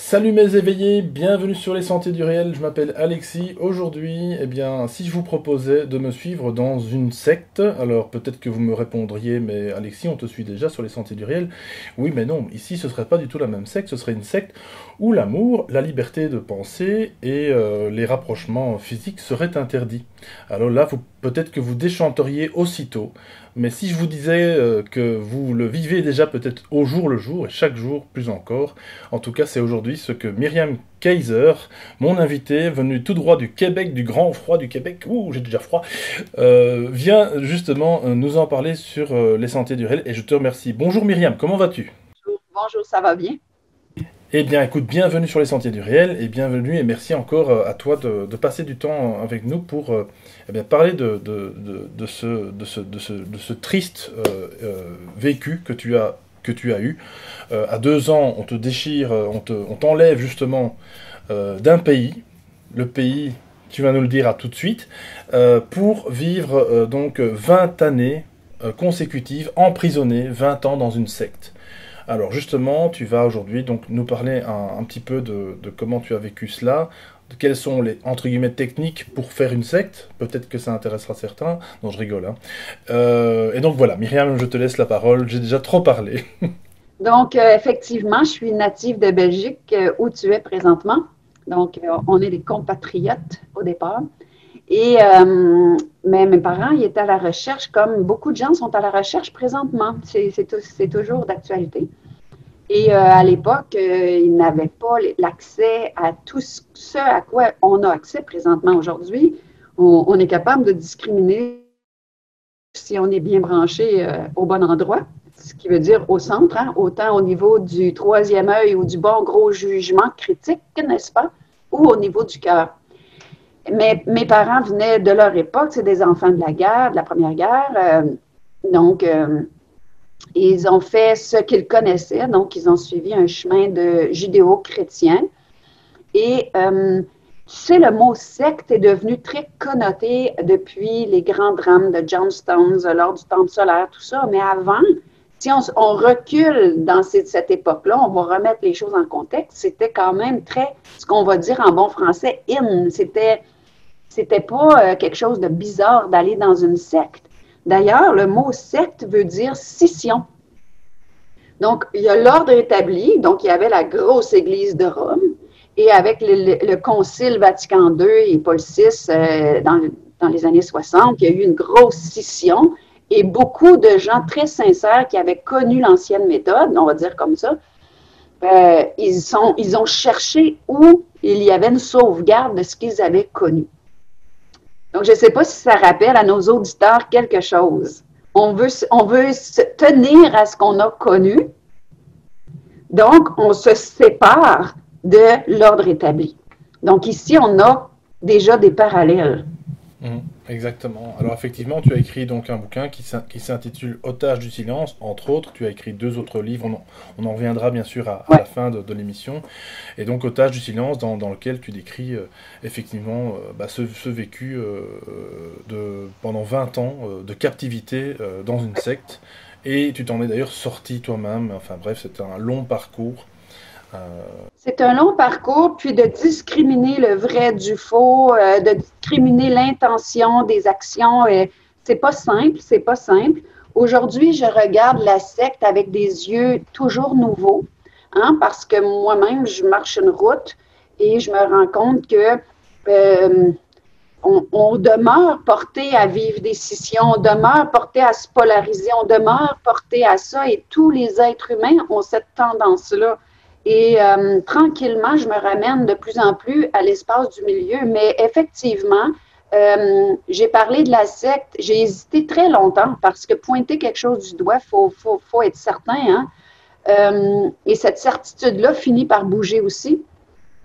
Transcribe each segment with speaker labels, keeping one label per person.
Speaker 1: Salut mes éveillés, bienvenue sur les Sentiers du Réel, je m'appelle Alexis. Aujourd'hui, eh bien, si je vous proposais de me suivre dans une secte, alors peut-être que vous me répondriez, mais Alexis, on te suit déjà sur les Sentiers du Réel. Oui, mais non, ici ce serait pas du tout la même secte, ce serait une secte où l'amour, la liberté de penser et les rapprochements physiques seraient interdits. Alors là, peut-être que vous déchanteriez aussitôt, mais si je vous disais que vous le vivez déjà peut-être au jour le jour, et chaque jour plus encore, en tout cas c'est aujourd'hui ce que Myriam Kaiser, mon invité, venu tout droit du Québec, du grand froid du Québec, ouh j'ai déjà froid, vient justement nous en parler sur les sentiers du réel, et je te remercie. Bonjour Myriam, comment vas-tu?
Speaker 2: Bonjour, ça va bien?
Speaker 1: Eh bien, écoute, bienvenue sur les Sentiers du Réel et bienvenue et merci encore à toi de passer du temps avec nous pour eh bien, parler de ce triste vécu que tu as eu. À 2 ans, on te déchire, on t'enlève justement d'un pays, le pays, tu vas nous le dire à tout de suite, pour vivre donc 20 années consécutives, emprisonné, 20 ans dans une secte. Alors justement, tu vas aujourd'hui donc nous parler un petit peu de comment tu as vécu cela, de quelles sont les entre guillemets techniques pour faire une secte. Peut-être que ça intéressera certains. Non, je rigole. Hein. Et donc voilà, Myriam, je te laisse la parole. J'ai déjà trop parlé.
Speaker 2: Donc, effectivement, je suis native de Belgique, où tu es présentement. Donc, on est des compatriotes au départ. Mais mes parents, ils étaient à la recherche, comme beaucoup de gens sont à la recherche présentement. C'est toujours d'actualité. Et à l'époque, ils n'avaient pas l'accès à tout ce à quoi on a accès présentement aujourd'hui. On est capable de discriminer si on est bien branché au bon endroit, ce qui veut dire au centre, hein, autant au niveau du troisième œil ou du bon gros jugement critique, n'est-ce pas, ou au niveau du cœur. Mais mes parents venaient de leur époque, c'est des enfants de la guerre, de la Première Guerre, donc ils ont fait ce qu'ils connaissaient, donc ils ont suivi un chemin de judéo-chrétien. Et tu sais, le mot secte est devenu très connoté depuis les grands drames de Johnstown, lors du temple solaire, tout ça. Mais avant, si on recule dans cette époque-là, on va remettre les choses en contexte, c'était quand même très, ce qu'on va dire en bon français, in. C'était pas quelque chose de bizarre d'aller dans une secte. D'ailleurs, le mot secte veut dire scission. Donc, il y a l'ordre établi, donc il y avait la grosse église de Rome, et avec le Concile Vatican II et Paul VI dans les années 60, il y a eu une grosse scission, et beaucoup de gens très sincères qui avaient connu l'ancienne méthode, on va dire comme ça, ils ont cherché où il y avait une sauvegarde de ce qu'ils avaient connu. Donc, je ne sais pas si ça rappelle à nos auditeurs quelque chose. On veut se tenir à ce qu'on a connu. Donc, on se sépare de l'ordre établi. Donc, ici, on a déjà des parallèles.
Speaker 1: Exactement. Alors effectivement, tu as écrit donc un bouquin qui s'intitule Otage du silence, entre autres. Tu as écrit 2 autres livres. On en reviendra bien sûr à
Speaker 2: Ouais.
Speaker 1: la fin de l'émission. Et donc Otage du silence, dans lequel tu décris effectivement ce vécu pendant 20 ans de captivité dans une secte. Et tu t'en es d'ailleurs sorti toi-même. Enfin bref, c'était un long parcours. Euh,
Speaker 2: C'est un long parcours, puis de discriminer le vrai du faux, de discriminer l'intention des actions. C'est pas simple, c'est pas simple. Aujourd'hui, je regarde la secte avec des yeux toujours nouveaux, hein, parce que moi-même, je marche une route et je me rends compte que euh, on demeure porté à vivre des scissions, on demeure porté à se polariser, on demeure porté à ça, et tous les êtres humains ont cette tendance-là. Et tranquillement, je me ramène de plus en plus à l'espace du milieu, mais effectivement, j'ai parlé de la secte, j'ai hésité très longtemps parce que pointer quelque chose du doigt, faut être certain, hein? Et cette certitude-là finit par bouger aussi.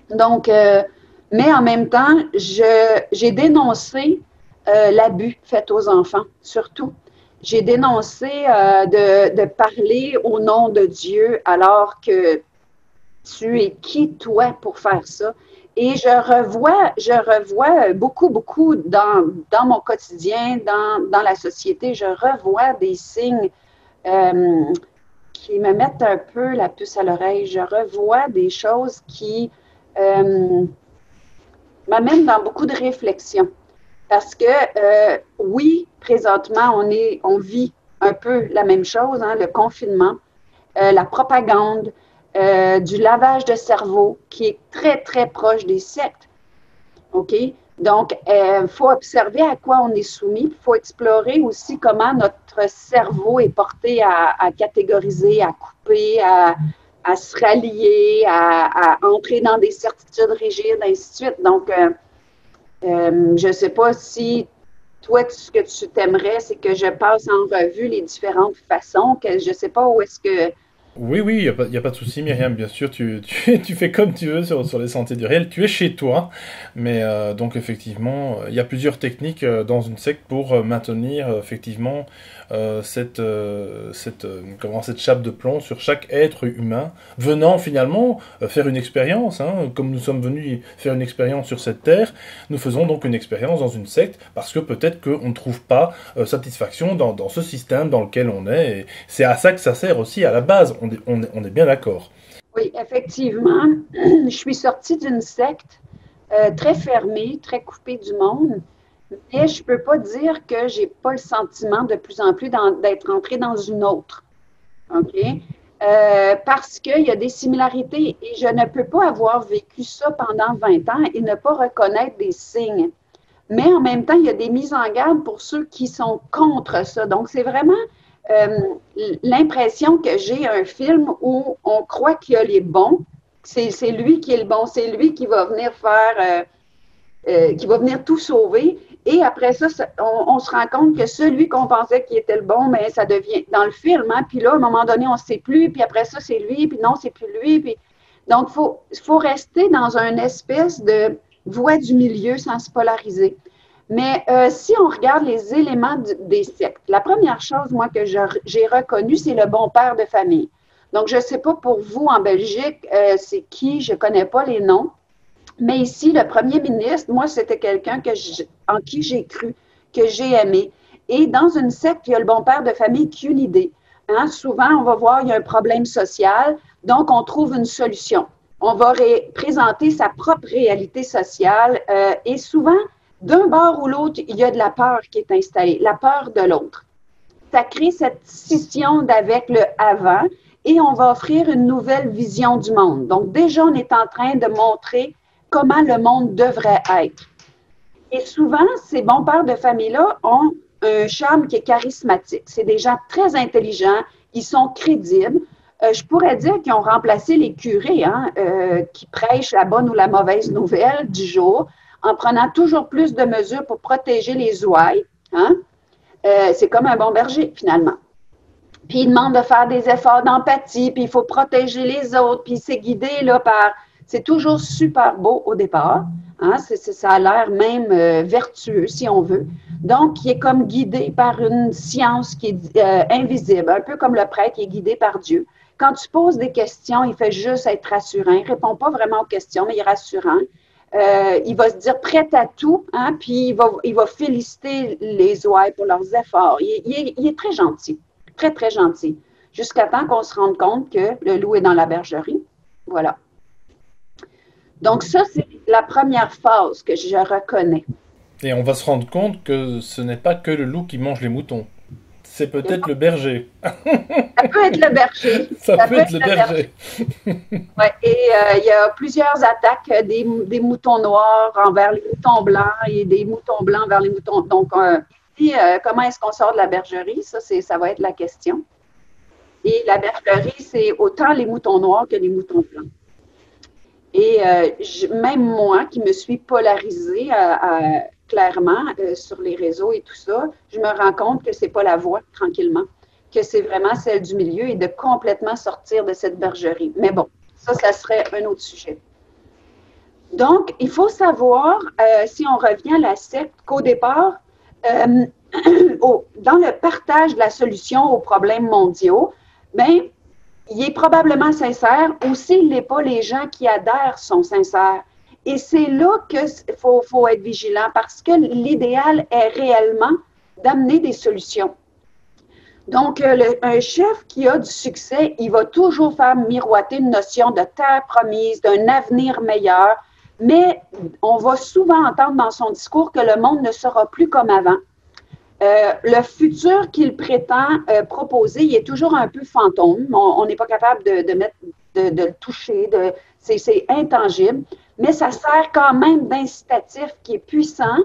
Speaker 2: Donc, mais en même temps, j'ai dénoncé l'abus fait aux enfants, surtout. J'ai dénoncé de parler au nom de Dieu alors que tu es qui, toi, pour faire ça? Et je revois beaucoup, beaucoup dans mon quotidien, dans la société, je revois des signes euh, me mettent un peu la puce à l'oreille. Je revois des choses qui m'amènent dans beaucoup de réflexions. Parce que, oui, présentement, on vit un peu la même chose, hein, le confinement, la propagande, du lavage de cerveau qui est très, très proche des sectes. OK? Donc, il faut observer à quoi on est soumis. Il faut explorer aussi comment notre cerveau est porté à catégoriser, à couper, à se rallier, à entrer dans des certitudes rigides, ainsi de suite. Donc, je ne sais pas si toi, ce que tu t'aimerais, c'est que je passe en revue les différentes façons, que je ne sais pas où est-ce que...
Speaker 1: Oui, oui, y a pas de souci, Myriam. Bien sûr, tu fais comme tu veux sur les sentiers du réel. Tu es chez toi. Mais donc, effectivement, il y a plusieurs techniques dans une secte pour maintenir, effectivement, cette chape de plomb sur chaque être humain, venant finalement faire une expérience. Hein. Comme nous sommes venus faire une expérience sur cette terre, nous faisons donc une expérience dans une secte parce que peut-être qu'on ne trouve pas satisfaction dans ce système dans lequel on est. Et c'est à ça que ça sert aussi à la base. On est bien d'accord.
Speaker 2: Oui, effectivement, je suis sortie d'une secte très fermée, très coupée du monde, mais je ne peux pas dire que je n'ai pas le sentiment de plus en plus d'être entrée dans une autre. OK? Parce qu'il y a des similarités et je ne peux pas avoir vécu ça pendant 20 ans et ne pas reconnaître des signes. Mais en même temps, il y a des mises en garde pour ceux qui sont contre ça. Donc, c'est vraiment euh, l'impression que j'ai un film où on croit qu'il y a les bons, c'est lui qui est le bon, c'est lui qui va venir qui va venir tout sauver. Et après ça, on se rend compte que celui qu'on pensait qui était le bon, mais ça devient dans le film. Hein, puis là, à un moment donné, on ne sait plus. Puis après ça, c'est lui. Puis non, c'est plus lui. Puis... Donc, faut rester dans une espèce de voie du milieu sans se polariser. Mais si on regarde les éléments des sectes, la première chose, moi, que j'ai reconnue, c'est le bon père de famille. Donc, je ne sais pas pour vous en Belgique, c'est qui, je ne connais pas les noms. Mais ici, le premier ministre, moi, c'était quelqu'un en qui j'ai cru, que j'ai aimé. Et dans une secte, il y a le bon père de famille qui a une idée. Hein? Souvent, on va voir, il y a un problème social, donc on trouve une solution. On va présenter sa propre réalité sociale et souvent, d'un bord ou l'autre, il y a de la peur qui est installée, la peur de l'autre. Ça crée cette scission d'avec le avant et on va offrir une nouvelle vision du monde. Donc, déjà, on est en train de montrer comment le monde devrait être. Et souvent, ces bons pères de famille-là ont un charme qui est charismatique. C'est des gens très intelligents, ils sont crédibles. Je pourrais dire qu'ils ont remplacé les curés hein, qui prêchent la bonne ou la mauvaise nouvelle du jour en prenant toujours plus de mesures pour protéger les ouailles. Hein. C'est comme un bon berger, finalement. Puis il demande de faire des efforts d'empathie, puis il faut protéger les autres, puis c'est guidé là, par... C'est toujours super beau au départ. Hein? Ça a l'air même vertueux, si on veut. Donc, il est comme guidé par une science qui est invisible, un peu comme le prêtre qui est guidé par Dieu. Quand tu poses des questions, il fait juste être rassurant. Il ne répond pas vraiment aux questions, mais il est rassurant. Il va se dire prêt à tout, hein? Puis il va féliciter les ouailles pour leurs efforts. Il est très gentil, très, très gentil, jusqu'à temps qu'on se rende compte que le loup est dans la bergerie. Voilà. Donc ça, c'est la première phase que je reconnais.
Speaker 1: Et on va se rendre compte que ce n'est pas que le loup qui mange les moutons. C'est peut-être le berger.
Speaker 2: Ça peut être le berger.
Speaker 1: Ça peut être le berger.
Speaker 2: Ouais, et il y a plusieurs attaques des moutons noirs envers les moutons blancs et des moutons blancs vers les moutons. Donc, comment est-ce qu'on sort de la bergerie? Ça va être la question. Et la bergerie, c'est autant les moutons noirs que les moutons blancs. Et même moi, qui me suis polarisée clairement sur les réseaux et tout ça, je me rends compte que ce n'est pas la voie, tranquillement, que c'est vraiment celle du milieu et de complètement sortir de cette bergerie. Mais bon, ça serait un autre sujet. Donc, il faut savoir, si on revient à la secte, qu'au départ, dans le partage de la solution aux problèmes mondiaux, bien, il est probablement sincère, ou s'il n'est pas, les gens qui adhèrent sont sincères. Et c'est là qu'il faut être vigilant parce que l'idéal est réellement d'amener des solutions. Donc, un chef qui a du succès, il va toujours faire miroiter une notion de terre promise, d'un avenir meilleur, mais on va souvent entendre dans son discours que le monde ne sera plus comme avant. Le futur qu'il prétend proposer, il est toujours un peu fantôme. On n'est pas capable de le toucher, c'est intangible, mais ça sert quand même d'incitatif qui est puissant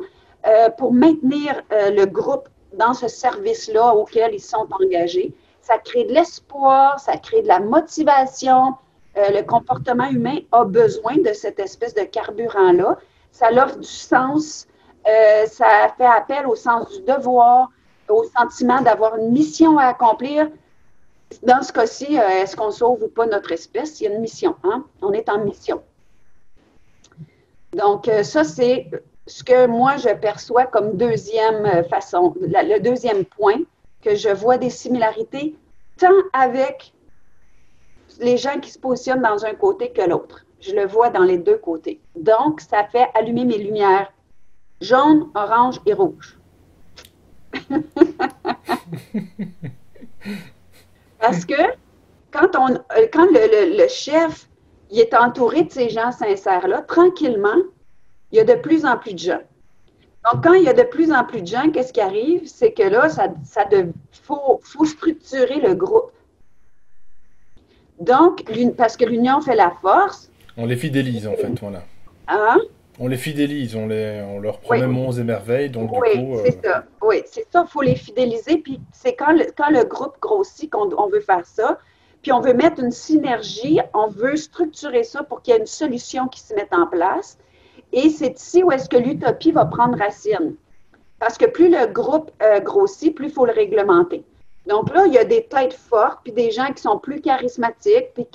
Speaker 2: pour maintenir le groupe dans ce service-là auquel ils sont engagés. Ça crée de l'espoir, ça crée de la motivation. Le comportement humain a besoin de cette espèce de carburant-là. Ça l'offre du sens, ça fait appel au sens du devoir, au sentiment d'avoir une mission à accomplir. Dans ce cas-ci, est-ce qu'on sauve ou pas notre espèce? Il y a une mission, hein? On est en mission. Donc, ça, c'est ce que moi, je perçois comme deuxième façon, le deuxième point, que je vois des similarités tant avec les gens qui se positionnent dans un côté que l'autre. Je le vois dans les deux côtés. Donc, ça fait allumer mes lumières jaune, orange et rouge. Parce que quand le chef il est entouré de ces gens sincères-là, tranquillement, il y a de plus en plus de gens. Donc, quand il y a de plus en plus de gens, qu'est-ce qui arrive? C'est que là, faut structurer le groupe. Donc, parce que l'union fait la force.
Speaker 1: On les fidélise, en fait, voilà.
Speaker 2: Hein?
Speaker 1: On les fidélise, on leur promet monts et merveilles, donc
Speaker 2: oui,
Speaker 1: du coup...
Speaker 2: c'est ça. Oui, c'est ça, il faut les fidéliser, puis c'est quand le groupe grossit qu'on veut faire ça, puis on veut mettre une synergie, on veut structurer ça pour qu'il y ait une solution qui se mette en place, et c'est ici où est-ce que l'utopie va prendre racine. Parce que plus le groupe grossit, plus il faut le réglementer. Donc là, il y a des têtes fortes, puis des gens qui sont plus charismatiques, puis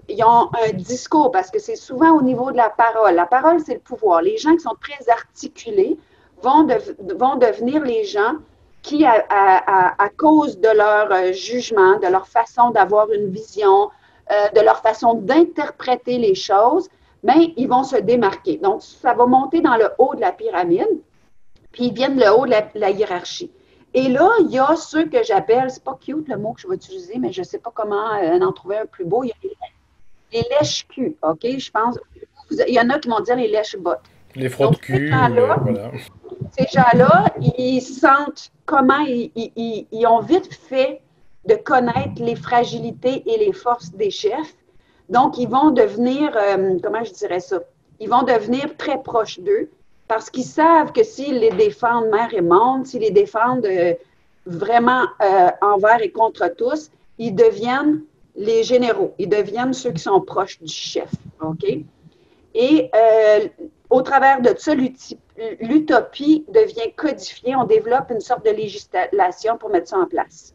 Speaker 2: ils ont un discours, parce que c'est souvent au niveau de la parole. La parole, c'est le pouvoir. Les gens qui sont très articulés vont devenir les gens qui, à cause de leur jugement, de leur façon d'avoir une vision, de leur façon d'interpréter les choses, bien, ils vont se démarquer. Donc, ça va monter dans le haut de la pyramide, puis ils viennent le haut de la hiérarchie. Et là, il y a ceux que j'appelle, c'est pas cute le mot que je vais utiliser, mais je ne sais pas comment en trouver un plus beau. Il y a les lèches-culs, OK? Je pense, il y en a qui vont dire les lèches-bottes.
Speaker 1: Les frotte-culs, voilà.
Speaker 2: Ces gens-là, ils sentent comment ils ont vite fait de connaître les fragilités et les forces des chefs. Donc, ils vont devenir, comment je dirais ça? Ils vont devenir très proches d'eux. Parce qu'ils savent que s'ils les défendent mer et monde, s'ils les défendent vraiment envers et contre tous, ils deviennent les généraux. Ils deviennent ceux qui sont proches du chef. OK? Et au travers de ça, l'utopie devient codifiée. On développe une sorte de législation pour mettre ça en place.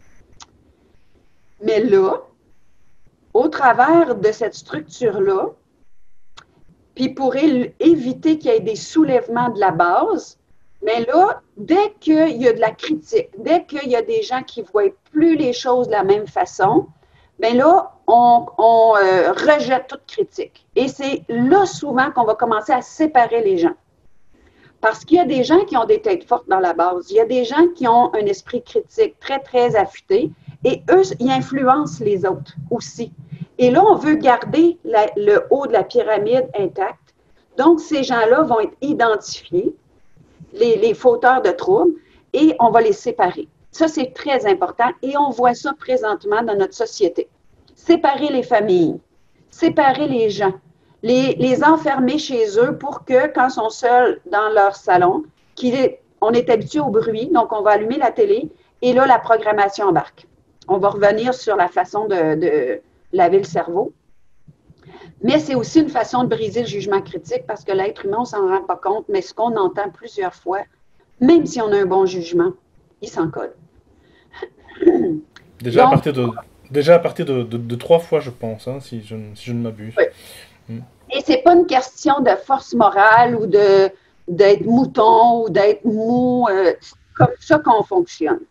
Speaker 2: Mais là, au travers de cette structure-là, puis pour éviter qu'il y ait des soulèvements de la base, mais là, dès qu'il y a de la critique, dès qu'il y a des gens qui ne voient plus les choses de la même façon, bien là, on rejette toute critique. Et c'est là souvent qu'on va commencer à séparer les gens. Parce qu'il y a des gens qui ont des têtes fortes dans la base, il y a des gens qui ont un esprit critique très, très affûté, et eux, ils influencent les autres aussi. Et là, on veut garder le haut de la pyramide intact. Donc, ces gens-là vont être identifiés, les fauteurs de troubles, et on va les séparer. Ça, c'est très important et on voit ça présentement dans notre société. Séparer les familles, séparer les gens, les enfermer chez eux pour que, quand ils sont seuls dans leur salon, on est habitué au bruit, donc on va allumer la télé et là, la programmation embarque. On va revenir sur la façon de laver le cerveau. Mais c'est aussi une façon de briser le jugement critique parce que l'être humain, on ne s'en rend pas compte, mais ce qu'on entend plusieurs fois, même si on a un bon jugement, il s'en colle.
Speaker 1: Déjà, donc, à partir de 3 fois, je pense, hein, si je ne m'abuse.
Speaker 2: Oui. Et ce n'est pas une question de force morale ou d'être mouton ou d'être mou. C'est comme ça qu'on fonctionne.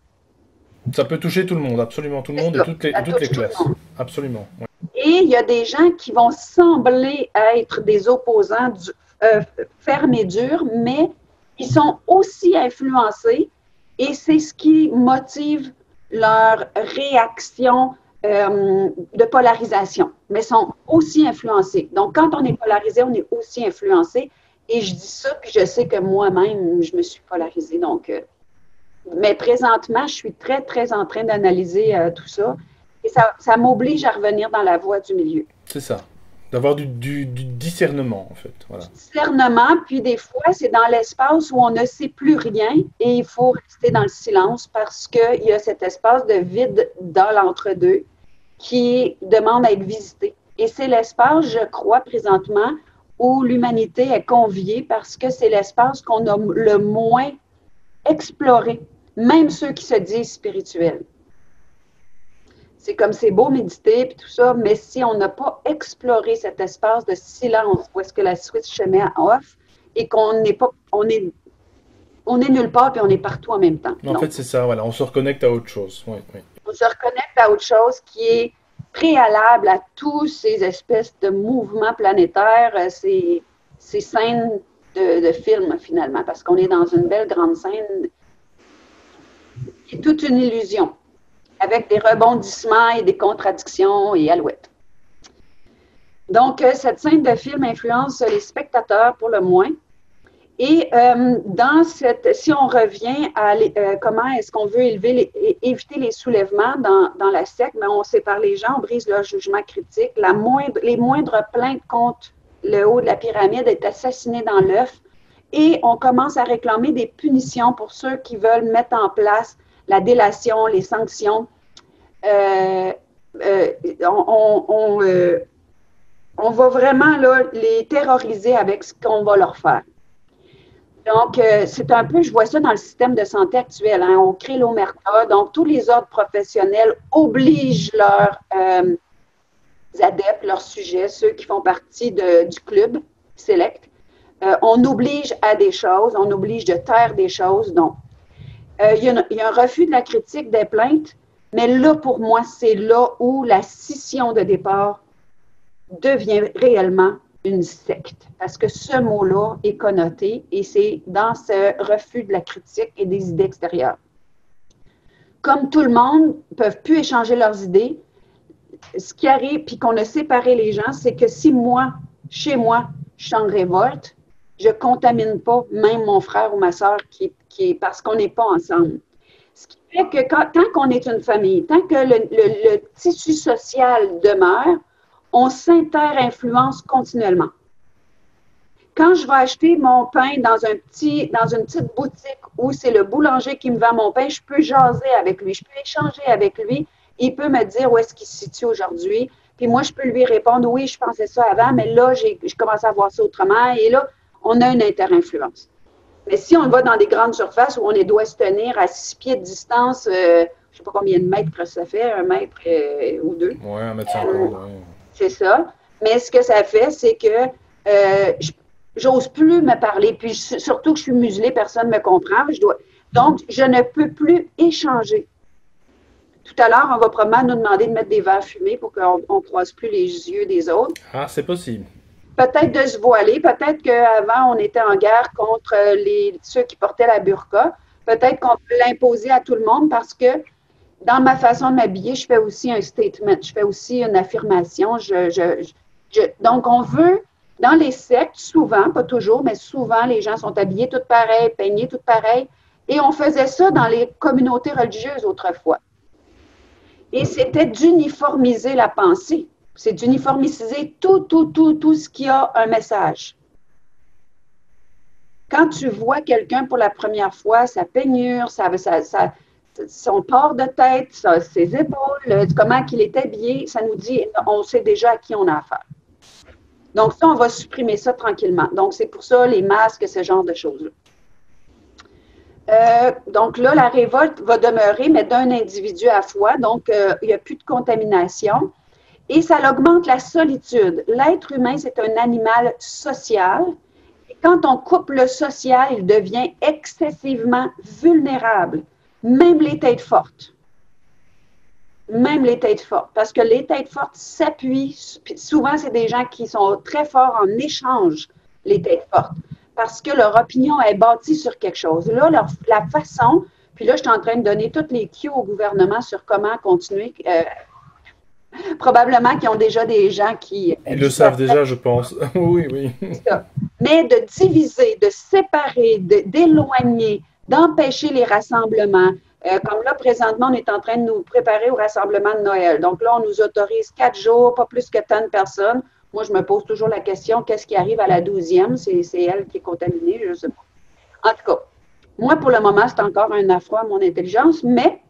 Speaker 1: Ça peut toucher tout le monde, absolument tout le monde et toutes les classes. Absolument. Ouais.
Speaker 2: Et il y a des gens qui vont sembler être des opposants fermes et durs, mais ils sont aussi influencés et c'est ce qui motive leur réaction de polarisation, mais sont aussi influencés. Donc, quand on est polarisé, on est aussi influencé. Et je dis ça, puis je sais que moi-même, je me suis polarisée. Donc, mais présentement, je suis très, très en train d'analyser tout ça. Et ça m'oblige à revenir dans la voie du milieu.
Speaker 1: C'est ça. D'avoir du discernement, en fait. Voilà.
Speaker 2: Discernement, puis des fois, c'est dans l'espace où on ne sait plus rien et il faut rester dans le silence parce qu'il y a cet espace de vide dans l'entre-deux qui demande à être visité. Et c'est l'espace, je crois, présentement, où l'humanité est conviée parce que c'est l'espace qu'on a le moins exploré, même ceux qui se disent spirituels. C'est comme c'est beau méditer et tout ça, mais si on n'a pas exploré cet espace de silence où est-ce que la switch se met à off et qu'on n'est pas, on est nulle part puis on est partout en même temps.
Speaker 1: En fait, c'est ça, voilà, on se reconnecte à autre chose. Oui, oui.
Speaker 2: On se reconnecte à autre chose qui est préalable à tous ces espèces de mouvements planétaires, ces scènes de films finalement, parce qu'on est dans une belle grande scène qui est toute une illusion, avec des rebondissements et des contradictions et alouettes. Donc, cette scène de film influence les spectateurs pour le moins. Et si on revient à comment est-ce qu'on veut éviter les soulèvements dans la secte, mais on sépare les gens, on brise leur jugement critique. Les moindres plaintes contre le haut de la pyramide est assassiné dans l'œuf. Et on commence à réclamer des punitions pour ceux qui veulent mettre en place la délation, les sanctions. On va vraiment là, les terroriser avec ce qu'on va leur faire. Donc, c'est un peu, je vois ça dans le système de santé actuel. Hein. On crée l'omerta, donc tous les ordres professionnels obligent leurs adeptes, leurs sujets, ceux qui font partie du club select. On oblige à des choses, on oblige de taire des choses. Donc, il y a un refus de la critique des plaintes, mais là, pour moi, c'est là où la scission de départ devient réellement une secte. Parce que ce mot-là est connoté et c'est dans ce refus de la critique et des idées extérieures. Comme tout le monde ne peut plus échanger leurs idées, ce qui arrive, puis qu'on a séparé les gens, c'est que si moi, chez moi, je suis en révolte, je ne contamine pas même mon frère ou ma soeur qui est parce qu'on n'est pas ensemble. Ce qui fait que tant qu'on est une famille, tant que le tissu social demeure, on s'inter-influence continuellement. Quand je vais acheter mon pain dans une petite boutique où c'est le boulanger qui me vend mon pain, je peux jaser avec lui, je peux échanger avec lui. Il peut me dire où est-ce qu'il se situe aujourd'hui. Puis moi, je peux lui répondre, oui, je pensais ça avant, mais là, j'ai commencé à voir ça autrement. Et là, on a une inter-influence. Mais si on va dans des grandes surfaces où on doit se tenir à 6 pieds de distance, je ne sais pas combien de mètres ça fait, 1 mètre ou 2.
Speaker 1: Oui, 1,50 m.
Speaker 2: C'est ça. Mais ce que ça fait, c'est que j'ose plus me parler. Puis surtout que je suis muselée, personne ne me comprend. Donc, je ne peux plus échanger. Tout à l'heure, on va probablement nous demander de mettre des verres fumés pour qu'on ne croise plus les yeux des autres.
Speaker 1: Ah, c'est possible.
Speaker 2: Peut-être de se voiler. Peut-être qu'avant, on était en guerre contre ceux qui portaient la burqa. Peut-être qu'on peut l'imposer à tout le monde parce que dans ma façon de m'habiller, je fais aussi un statement. Je fais aussi une affirmation. Donc, on veut, dans les sectes, souvent, pas toujours, mais souvent, les gens sont habillés tout pareil, peignés tout pareil. Et on faisait ça dans les communautés religieuses autrefois. Et c'était d'uniformiser la pensée. C'est d'uniformiser tout ce qui a un message. Quand tu vois quelqu'un pour la première fois, sa peignure, son port de tête, ses épaules, comment il est habillé, ça nous dit, on sait déjà à qui on a affaire. Donc ça, on va supprimer ça tranquillement. Donc c'est pour ça les masques, ce genre de choses-là. Donc là, la révolte va demeurer, mais d'un individu à la fois. Donc, il n'y a plus de contamination. Et ça augmente la solitude. L'être humain, c'est un animal social. Et quand on coupe le social, il devient excessivement vulnérable. Même les têtes fortes. Même les têtes fortes. Parce que les têtes fortes s'appuient. Souvent, c'est des gens qui sont très forts en échange, les têtes fortes. Parce que leur opinion est bâtie sur quelque chose. Là, la façon, Puis là, je suis en train de donner toutes les cues au gouvernement sur comment continuer. Probablement qu'ils ont déjà des gens
Speaker 1: Ils le savent déjà, je pense. Oui, oui.
Speaker 2: ça. Mais de diviser, de séparer, d'éloigner, d'empêcher les rassemblements. Comme là, présentement, on est en train de nous préparer au rassemblement de Noël. Donc là, on nous autorise 4 jours, pas plus que tant de personnes. Moi, je me pose toujours la question, qu'est-ce qui arrive à la 12e? C'est elle qui est contaminée, je ne sais pas. En tout cas, moi, pour le moment, c'est encore un affront à mon intelligence, mais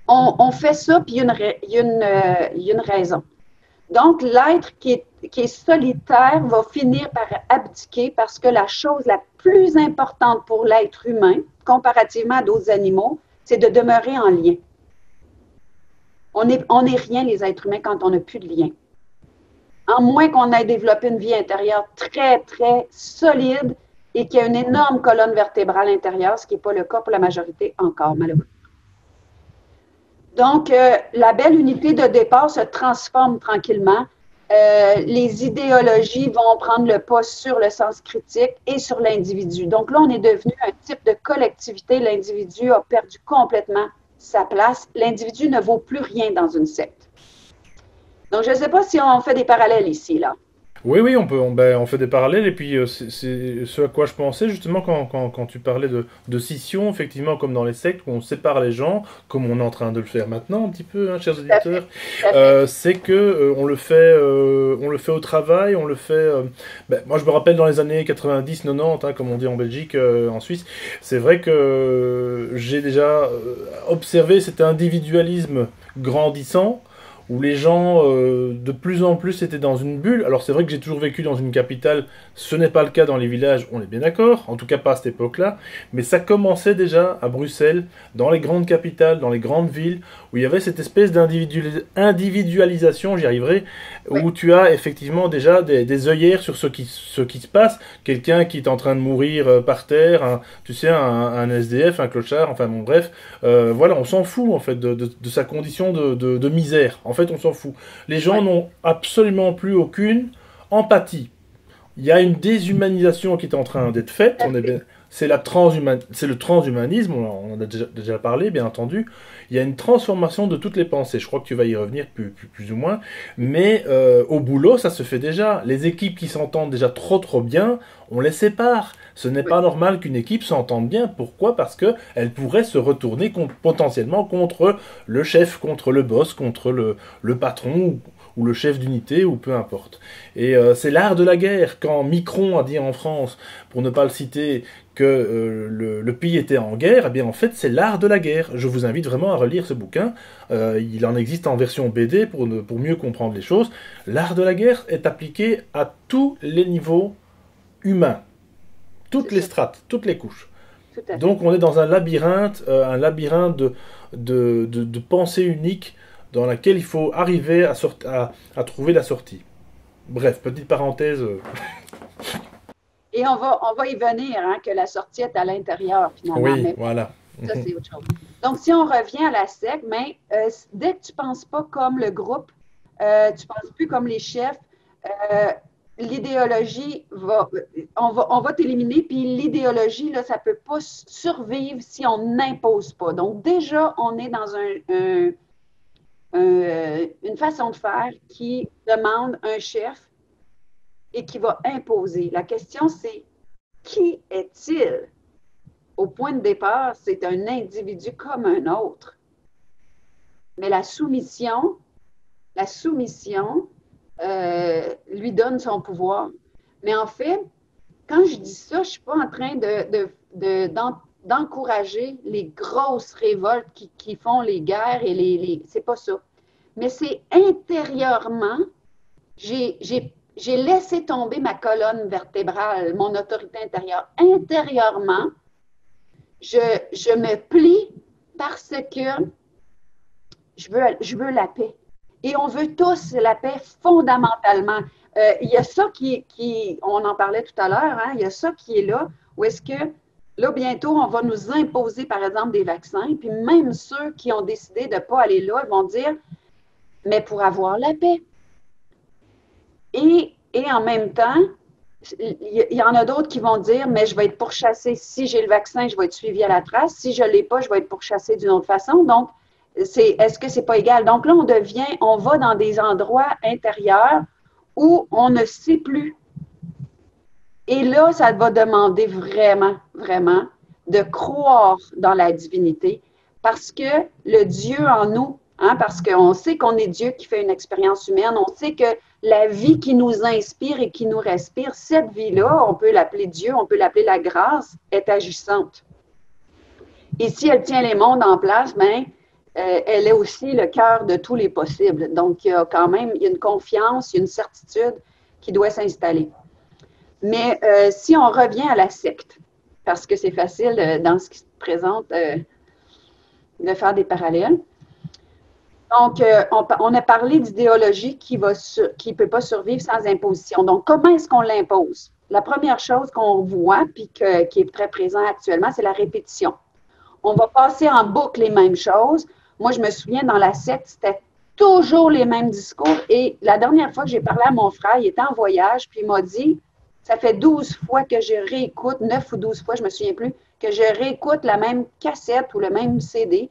Speaker 2: on fait ça, puis il y a une raison. Donc, l'être qui est solitaire va finir par abdiquer parce que la chose la plus importante pour l'être humain, comparativement à d'autres animaux, c'est de demeurer en lien. On est rien, les êtres humains, quand on n'a plus de lien. En moins qu'on ait développé une vie intérieure très, très solide et qu'il y ait une énorme colonne vertébrale intérieure, ce qui n'est pas le cas pour la majorité encore, malheureusement. Donc, la belle unité de départ se transforme tranquillement. Les idéologies vont prendre le pas sur le sens critique et sur l'individu. Donc là, on est devenu un type de collectivité. L'individu a perdu complètement sa place. L'individu ne vaut plus rien dans une secte. Donc, je ne sais pas si on fait des parallèles ici, là.
Speaker 1: Oui, oui, on fait des parallèles, et puis c'est ce à quoi je pensais justement quand tu parlais de scission, effectivement, comme dans les sectes, où on sépare les gens, comme on est en train de le faire maintenant, un petit peu, hein, chers auditeurs. C'est que on le fait au travail, on le fait... moi, je me rappelle dans les années 90, 90, hein, comme on dit en Belgique, en Suisse, c'est vrai que j'ai déjà observé cet individualisme grandissant, où les gens, de plus en plus, étaient dans une bulle. Alors c'est vrai que j'ai toujours vécu dans une capitale, ce n'est pas le cas dans les villages, on est bien d'accord, en tout cas pas à cette époque-là, mais ça commençait déjà à Bruxelles, dans les grandes capitales, dans les grandes villes, où il y avait cette espèce d'individualisation, j'y arriverai, oui, où tu as effectivement déjà des œillères sur ce qui se passe, quelqu'un qui est en train de mourir par terre, tu sais, un SDF, un clochard, enfin bon bref, voilà, on s'en fout en fait de sa condition de misère, en fait on s'en fout. Les gens n'ont absolument plus aucune empathie. Il y a une déshumanisation qui est en train d'être faite, c'est le transhumanisme, on en a déjà parlé, bien entendu. Il y a une transformation de toutes les pensées. Je crois que tu vas y revenir plus ou moins. Mais au boulot, ça se fait déjà. Les équipes qui s'entendent déjà trop bien, on les sépare. Ce n'est pas normal qu'une équipe s'entende bien. Pourquoi? Parce qu'elle pourrait se retourner potentiellement contre le chef, contre le boss, contre le patron, ou le chef d'unité, ou peu importe. Et c'est l'art de la guerre. Quand Micron a dit en France, pour ne pas le citer, que le pays était en guerre, eh bien en fait c'est l'art de la guerre. Je vous invite vraiment à relire ce bouquin. Il en existe en version BD pour mieux comprendre les choses. L'art de la guerre est appliqué à tous les niveaux humains, toutes les strates, toutes les couches. Donc on est dans un labyrinthe de pensée unique dans laquelle il faut arriver à trouver la sortie. Bref, petite parenthèse.
Speaker 2: Et on va y venir, hein, que la sortie est à l'intérieur, finalement.
Speaker 1: Oui,
Speaker 2: mais
Speaker 1: voilà.
Speaker 2: Ça, c'est autre chose. Donc, si on revient à la secte, dès que tu ne penses pas comme le groupe, tu ne penses plus comme les chefs, l'idéologie on va t'éliminer, puis l'idéologie, là, ça ne peut pas survivre si on n'impose pas. Donc, déjà, on est dans une façon de faire qui demande un chef et qui va imposer. La question, c'est qui est-il? Au point de départ, c'est un individu comme un autre. Mais la soumission lui donne son pouvoir. Mais en fait, quand je dis ça, je ne suis pas en train d'encourager les grosses révoltes qui font les guerres et c'est pas ça. Mais c'est intérieurement, j'ai laissé tomber ma colonne vertébrale, mon autorité intérieure. Intérieurement, je me plie parce que je veux la paix. Et on veut tous la paix fondamentalement. Il y a ça on en parlait tout à l'heure, hein, il y a ça qui est là, où est-ce que là, bientôt, on va nous imposer, par exemple, des vaccins, puis même ceux qui ont décidé de ne pas aller là, ils vont dire, mais pour avoir la paix. Et en même temps, il y en a d'autres qui vont dire, mais je vais être pourchassé si j'ai le vaccin, je vais être suivi à la trace. Si je ne l'ai pas, je vais être pourchassé d'une autre façon. Donc, est-ce que c'est pas égal? Donc là, on va dans des endroits intérieurs où on ne sait plus. Et là, ça va demander vraiment, vraiment de croire dans la divinité parce que le Dieu en nous, hein, parce qu'on sait qu'on est Dieu qui fait une expérience humaine, on sait que la vie qui nous inspire et qui nous respire, cette vie-là, on peut l'appeler Dieu, on peut l'appeler la grâce, est agissante. Et si elle tient les mondes en place, ben, elle est aussi le cœur de tous les possibles. Donc, il y a quand même une confiance, une certitude qui doit s'installer. Mais si on revient à la secte, parce que c'est facile dans ce qui se présente de faire des parallèles. Donc, on a parlé d'idéologie qui ne peut pas survivre sans imposition. Donc, comment est-ce qu'on l'impose? La première chose qu'on voit, puis qui est très présent actuellement, c'est la répétition. On va passer en boucle les mêmes choses. Moi, je me souviens, dans la secte, c'était toujours les mêmes discours. Et la dernière fois que j'ai parlé à mon frère, il était en voyage, puis il m'a dit, ça fait 12 fois que je réécoute, 9 ou 12 fois, je ne me souviens plus, que je réécoute la même cassette ou le même CD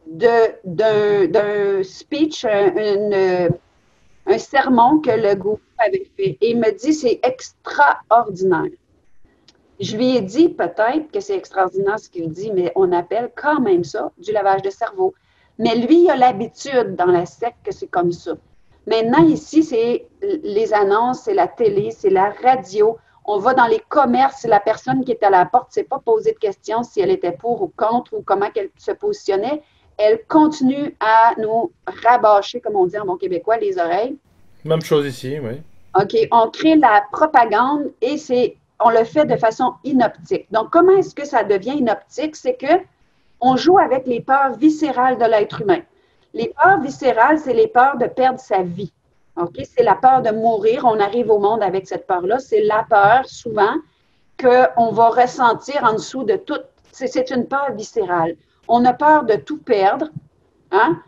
Speaker 2: d'un speech, un sermon que le gourou avait fait. Et il me dit, c'est extraordinaire. Je lui ai dit peut-être que c'est extraordinaire ce qu'il dit, mais on appelle quand même ça du lavage de cerveau. Mais lui, il a l'habitude dans la secte que c'est comme ça. Maintenant, ici, c'est les annonces, c'est la télé, c'est la radio. On va dans les commerces, la personne qui est à la porte ne s'est pas posé de questions si elle était pour ou contre ou comment elle se positionnait. Elle continue à nous rabâcher, comme on dit en bon québécois, les oreilles.
Speaker 1: Même chose ici, oui.
Speaker 2: OK, on crée la propagande et on le fait de façon inoptique. Donc, comment est-ce que ça devient inoptique? C'est que on joue avec les peurs viscérales de l'être humain. Les peurs viscérales, c'est les peurs de perdre sa vie. OK? C'est la peur de mourir. On arrive au monde avec cette peur-là. C'est la peur, souvent, qu'on va ressentir en dessous de tout. C'est une peur viscérale. On a peur de tout perdre. Hein?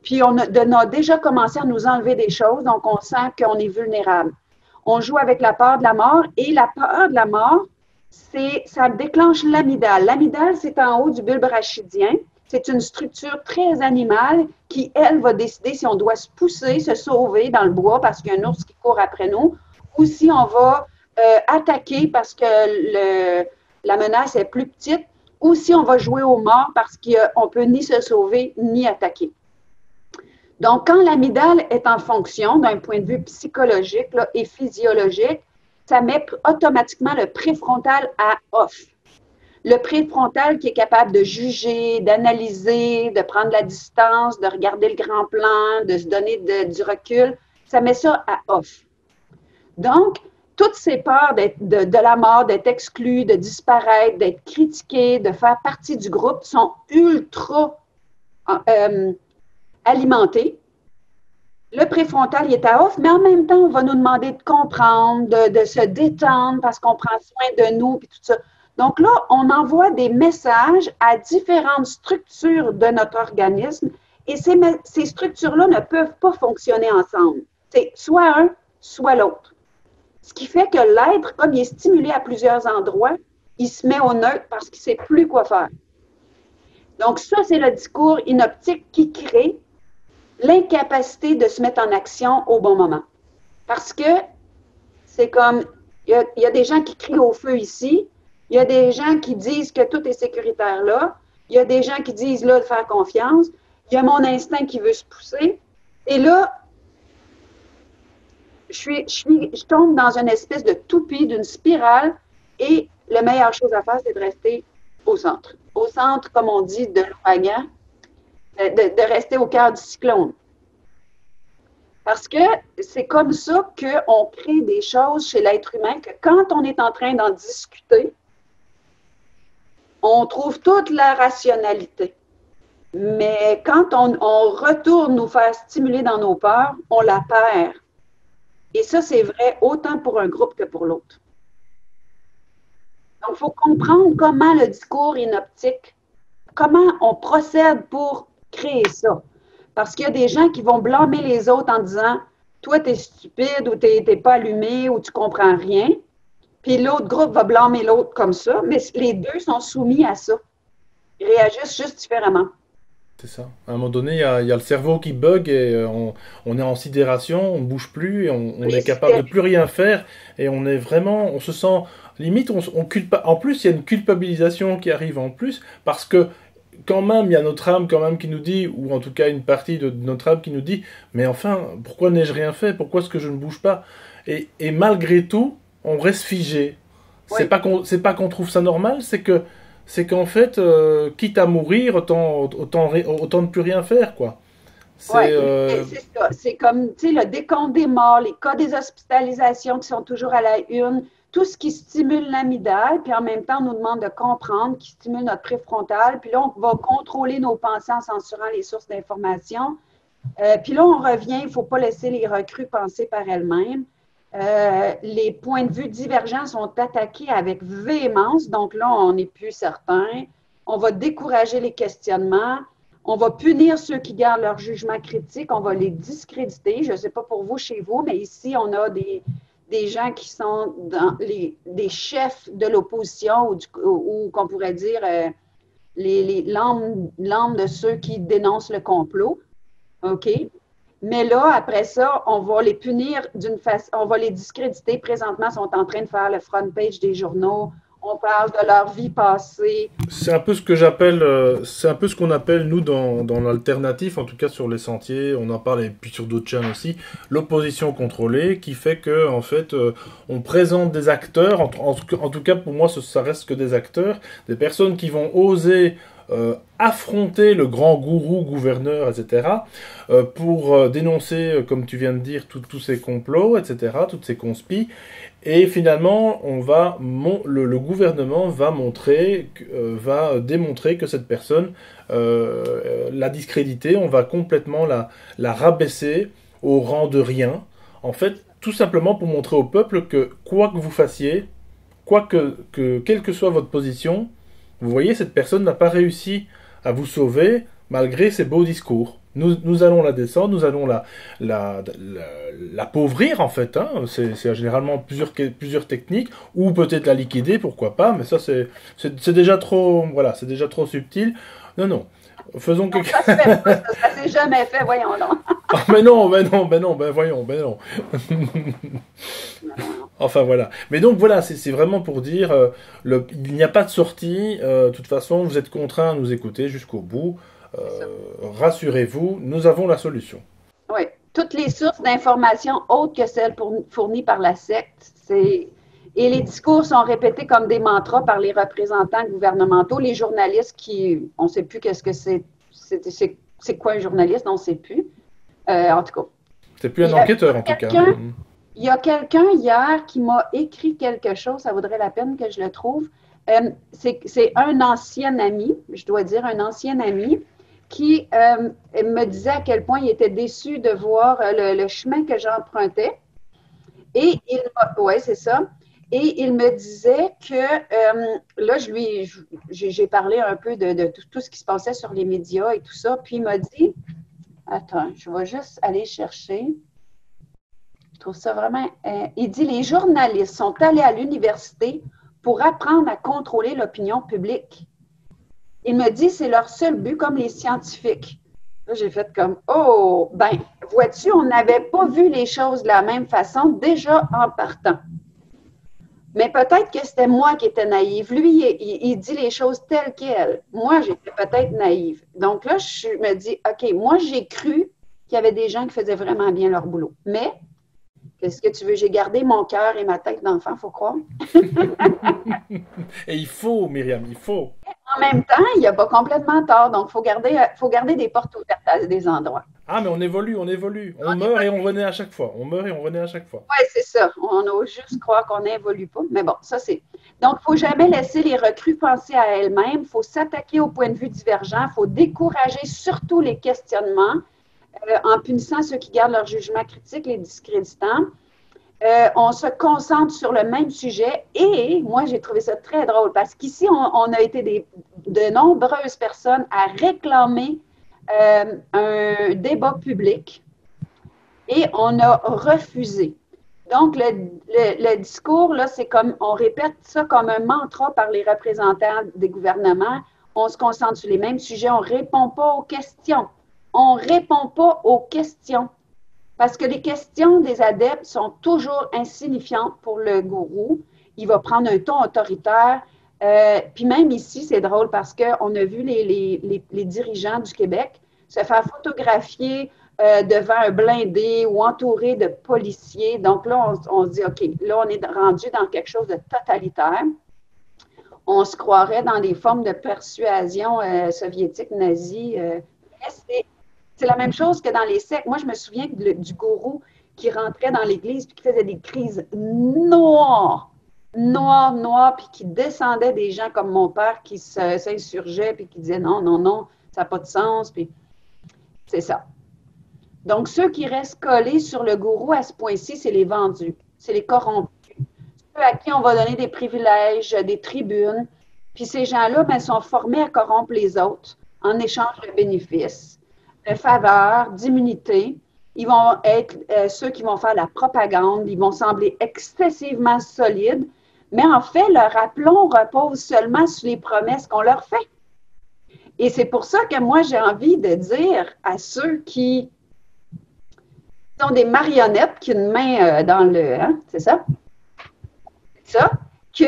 Speaker 2: Puis on a déjà commencé à nous enlever des choses, donc on sent qu'on est vulnérable. On joue avec la peur de la mort et la peur de la mort, ça déclenche l'amygdale. L'amygdale, c'est en haut du bulbe rachidien. C'est une structure très animale qui, elle, va décider si on doit se pousser, se sauver dans le bois parce qu'il y a un ours qui court après nous ou si on va attaquer parce que la menace est plus petite ou si on va jouer aux morts parce qu'on ne peut ni se sauver ni attaquer. Donc, quand l'amygdale est en fonction d'un point de vue psychologique là, et physiologique, ça met automatiquement le préfrontal à off. Le préfrontal qui est capable de juger, d'analyser, de prendre la distance, de regarder le grand plan, de se donner du recul, ça met ça à off. Donc, toutes ces peurs de la mort, d'être exclu, de disparaître, d'être critiqué, de faire partie du groupe sont ultra alimentées. Le préfrontal, il est à off, mais en même temps, on va nous demander de comprendre, de se détendre parce qu'on prend soin de nous et tout ça. Donc là, on envoie des messages à différentes structures de notre organisme et ces structures-là ne peuvent pas fonctionner ensemble. C'est soit un, soit l'autre. Ce qui fait que l'être, comme il est stimulé à plusieurs endroits, il se met au neutre parce qu'il ne sait plus quoi faire. Donc ça, c'est le discours inoptique qui crée l'incapacité de se mettre en action au bon moment. Parce que c'est comme, il y a des gens qui crient au feu ici, il y a des gens qui disent que tout est sécuritaire là, il y a des gens qui disent là de faire confiance, il y a mon instinct qui veut se pousser, et là, je tombe dans une espèce de toupie, d'une spirale, et la meilleure chose à faire, c'est de rester au centre. Au centre, comme on dit, de l'ouragan, de rester au cœur du cyclone. Parce que c'est comme ça qu'on crée des choses chez l'être humain que quand on est en train d'en discuter, on trouve toute la rationalité. Mais quand on retourne nous faire stimuler dans nos peurs, on la perd. Et ça, c'est vrai autant pour un groupe que pour l'autre. Donc, il faut comprendre comment le discours inoptique, comment on procède pour créer ça. Parce qu'il y a des gens qui vont blâmer les autres en disant toi, tu es stupide ou tu n'es pas allumé ou tu comprends rien. Puis l'autre groupe va blâmer l'autre comme ça, mais les deux sont soumis à ça. Ils réagissent juste différemment.
Speaker 1: C'est ça. À un moment donné, il y a le cerveau qui bug et on est en sidération, on ne bouge plus, et on
Speaker 2: Oui,
Speaker 1: est capable de plus rien faire et on est vraiment, on se sent limite, en plus, il y a une culpabilisation qui arrive en plus parce que quand même, il y a notre âme quand même qui nous dit, ou en tout cas une partie de notre âme qui nous dit, mais enfin, pourquoi n'ai-je rien fait? Pourquoi est-ce que je ne bouge pas? Et malgré tout, on reste figé.
Speaker 2: oui,
Speaker 1: C'est pas qu'on trouve ça normal, c'est qu'en fait, quitte à mourir, autant ne plus rien faire, quoi.
Speaker 2: oui.
Speaker 1: C'est
Speaker 2: C'est ça. C'est comme, tu sais, le décompte des morts, les cas des hospitalisations qui sont toujours à la une, tout ce qui stimule l'amygdale, puis en même temps, on nous demande de comprendre, qui stimule notre préfrontal. Puis là, on va contrôler nos pensées en censurant les sources d'information. Puis là, on revient, il ne faut pas laisser les recrues penser par elles-mêmes. Les points de vue divergents sont attaqués avec véhémence, donc là, on n'est plus certain. On va décourager les questionnements. On va punir ceux qui gardent leur jugement critique. On va les discréditer. Je ne sais pas pour vous, chez vous, mais ici, on a des gens qui sont des chefs de l'opposition ou qu'on pourrait dire l'âme de ceux qui dénoncent le complot. OK? Mais là, après ça, on va les punir d'une façon, on va les discréditer. Présentement, ils sont en train de faire le front page des journaux. On parle de leur vie passée.
Speaker 1: c'est un peu ce que j'appelle, c'est un peu ce qu'on appelle, nous, dans l'alternatif, en tout cas sur les sentiers, on en parle, et puis sur d'autres chaînes aussi, l'opposition contrôlée, qui fait que, en fait, on présente des acteurs, en tout cas pour moi, ça reste que des acteurs, des personnes qui vont oser affronter le grand gourou, gouverneur, etc., pour dénoncer, comme tu viens de dire, tous ces complots, etc., toutes ces conspis. Et finalement, le gouvernement va démontrer que cette personne l'a discréditée. On va complètement la rabaisser au rang de rien. En fait, tout simplement pour montrer au peuple que quoi que vous fassiez, quelle que soit votre position, vous voyez, cette personne n'a pas réussi à vous sauver malgré ses beaux discours. Nous allons la descendre, nous allons l'appauvrir en fait. Hein. C'est généralement plusieurs techniques, ou peut-être la liquider, pourquoi pas, mais ça c'est déjà trop, voilà, c'est déjà trop subtil. Non, non, faisons quelque chose.
Speaker 2: Ça se fait pas, ça s'est jamais fait, voyons donc.
Speaker 1: Mais non, voyons, non. Enfin voilà. Mais donc voilà, c'est vraiment pour dire, il n'y a pas de sortie. De toute façon, vous êtes contraints à nous écouter jusqu'au bout. Rassurez-vous, nous avons la solution.
Speaker 2: Oui. Toutes les sources d'informations autres que celles fournies par la secte, et les discours sont répétés comme des mantras par les représentants gouvernementaux, les journalistes on ne sait plus qu'est-ce que c'est quoi un journaliste, on ne sait plus. En tout cas.
Speaker 1: C'est plus un enquêteur en tout cas.
Speaker 2: Il y a quelqu'un hier qui m'a écrit quelque chose, ça vaudrait la peine que je le trouve. C'est un ancien ami, je dois dire un ancien ami, qui me disait à quel point il était déçu de voir le chemin que j'empruntais. Et ouais, c'est ça. Et il me disait que là, j'ai parlé un peu de tout ce qui se passait sur les médias et tout ça. Puis il m'a dit, attends, je vais juste aller chercher. Je trouve ça vraiment. Il dit, les journalistes sont allés à l'université pour apprendre à contrôler l'opinion publique. Il me dit, c'est leur seul but, comme les scientifiques. Là, j'ai fait comme, oh, ben, vois-tu, on n'avait pas vu les choses de la même façon déjà en partant. Mais peut-être que c'était moi qui étais naïve. Lui, il dit les choses telles quelles. Moi, j'étais peut-être naïve. Donc là, je me dis, OK, moi, j'ai cru qu'il y avait des gens qui faisaient vraiment bien leur boulot. Mais, qu'est-ce que tu veux? J'ai gardé mon cœur et ma tête d'enfant, il faut croire.
Speaker 1: Et il faut, Myriam, il faut.
Speaker 2: En même temps, il n'y a pas complètement tort. Donc, il faut garder des portes ouvertes à des endroits.
Speaker 1: Ah, mais on évolue. On meurt et on renaît à chaque fois.
Speaker 2: Oui, c'est ça. On ose juste croire qu'on n'évolue pas. Mais bon, ça c'est. Donc, il ne faut jamais laisser les recrues penser à elles-mêmes. Il faut s'attaquer aux points de vue divergents. Il faut décourager surtout les questionnements en punissant ceux qui gardent leur jugement critique, les discréditants. On se concentre sur le même sujet et moi, j'ai trouvé ça très drôle parce qu'ici, on a été de nombreuses personnes à réclamer un débat public. et on a refusé. Donc, le discours, là, c'est comme, on répète ça comme un mantra par les représentants des gouvernements. On se concentre sur les mêmes sujets, on ne répond pas aux questions. On ne répond pas aux questions. Parce que les questions des adeptes sont toujours insignifiantes pour le gourou. Il va prendre un ton autoritaire. Puis même ici, c'est drôle parce qu'on a vu les dirigeants du Québec se faire photographier devant un blindé ou entouré de policiers. Donc là, on se dit, OK, là, on est rendu dans quelque chose de totalitaire. On se croirait dans des formes de persuasion soviétique nazie. C'est la même chose que dans les sectes. Moi, je me souviens du gourou qui rentrait dans l'église et qui faisait des crises noires, puis qui descendait des gens comme mon père qui s'insurgeait puis qui disait non, non, non, ça n'a pas de sens. Puis c'est ça. Donc, ceux qui restent collés sur le gourou à ce point-ci, c'est les vendus, c'est les corrompus. Ceux à qui on va donner des privilèges, des tribunes. Puis ces gens-là, ben, sont formés à corrompre les autres en échange de bénéfices, de faveurs, d'immunité. Ils vont être ceux qui vont faire la propagande, ils vont sembler excessivement solides, mais en fait, leur aplomb repose seulement sur les promesses qu'on leur fait. Et c'est pour ça que moi, j'ai envie de dire à ceux qui sont des marionnettes qui ont une main dans le... Hein, c'est ça? Ça, que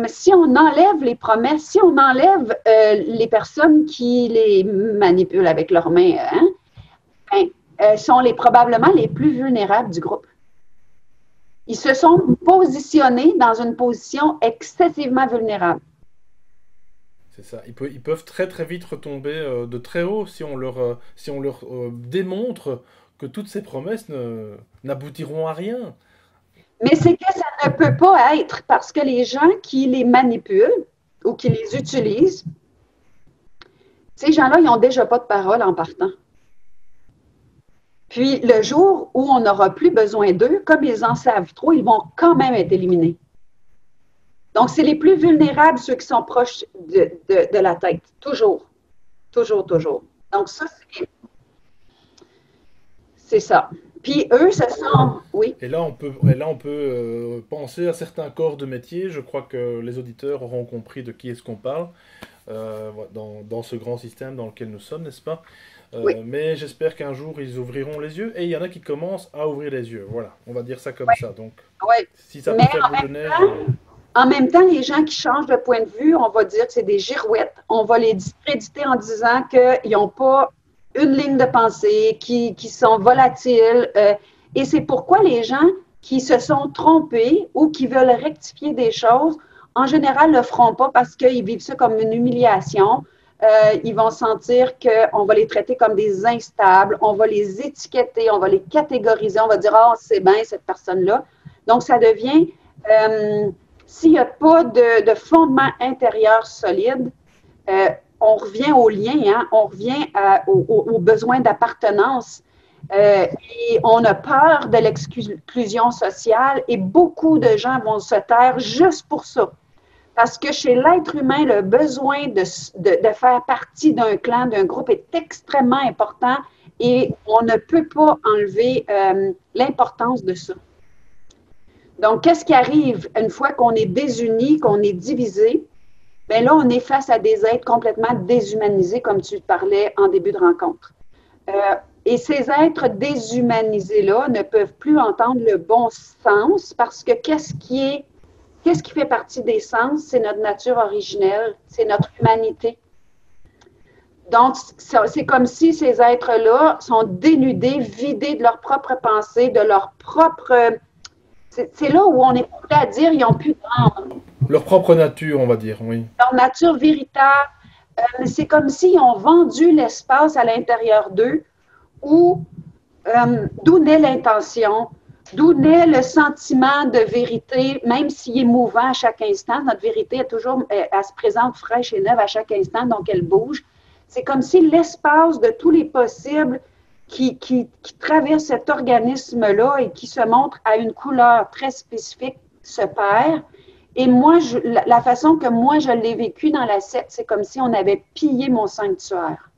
Speaker 2: si on enlève les promesses, si on enlève les personnes qui les manipulent avec leurs mains, sont probablement les plus vulnérables du groupe. Ils se sont positionnés dans une position excessivement vulnérable.
Speaker 1: C'est ça. Ils peuvent très très vite retomber de très haut si on leur démontre que toutes ces promesses n'aboutiront à rien.
Speaker 2: Mais c'est que ça ne peut pas être parce que les gens qui les manipulent ou qui les utilisent, ces gens-là, ils n'ont déjà pas de parole en partant. Puis le jour où on n'aura plus besoin d'eux, comme ils en savent trop, ils vont quand même être éliminés. Donc, c'est les plus vulnérables, ceux qui sont proches de la tête. Toujours. Toujours, toujours. Donc, ça, c'est ça. Puis eux, ce sont... Oui.
Speaker 1: Et là, on peut penser à certains corps de métier. Je crois que les auditeurs auront compris de qui est-ce qu'on parle dans ce grand système dans lequel nous sommes, n'est-ce pas?
Speaker 2: Oui.
Speaker 1: Mais j'espère qu'un jour, ils ouvriront les yeux. Et il y en a qui commencent à ouvrir les yeux. Voilà, on va dire ça comme ça. Donc, si ça peut faire boule de neige...
Speaker 2: En même temps, les gens qui changent de point de vue, on va dire que c'est des girouettes. On va les discréditer en disant qu'ils n'ont pas une ligne de pensée, qui sont volatiles. Et c'est pourquoi les gens qui se sont trompés ou qui veulent rectifier des choses, en général, ne le feront pas parce qu'ils vivent ça comme une humiliation. Ils vont sentir qu'on va les traiter comme des instables, on va les étiqueter, on va les catégoriser, on va dire « Ah, c'est bien cette personne-là ». Donc, ça devient... s'il n'y a pas de fondement intérieur solide, on revient au lien, hein, on revient aux besoins d'appartenance et on a peur de l'exclusion sociale et beaucoup de gens vont se taire juste pour ça. Parce que chez l'être humain, le besoin de faire partie d'un clan, d'un groupe est extrêmement important et on ne peut pas enlever l'importance de ça. Donc, qu'est-ce qui arrive une fois qu'on est désunis, qu'on est divisé? Bien là, on est face à des êtres complètement déshumanisés, comme tu parlais en début de rencontre. Et ces êtres déshumanisés-là ne peuvent plus entendre le bon sens parce que qu'est-ce qui fait partie des sens? C'est notre nature originelle, c'est notre humanité. Donc, c'est comme si ces êtres-là sont dénudés, vidés de leur propre pensée, de leur propre... C'est là où on est prêt à dire qu'ils n'ont plus d'âme.
Speaker 1: Leur propre nature, on va dire, oui.
Speaker 2: Leur nature véritable. C'est comme s'ils ont vendu l'espace à l'intérieur d'eux où d'où naît l'intention, d'où naît le sentiment de vérité, même s'il est mouvant à chaque instant. Notre vérité est toujours, elle se présente fraîche et neuve à chaque instant, donc elle bouge. C'est comme si l'espace de tous les possibles qui traverse cet organisme-là et qui se montre à une couleur très spécifique se perd. Et moi, la façon que moi je l'ai vécu dans la secte, c'est comme si on avait pillé mon sanctuaire.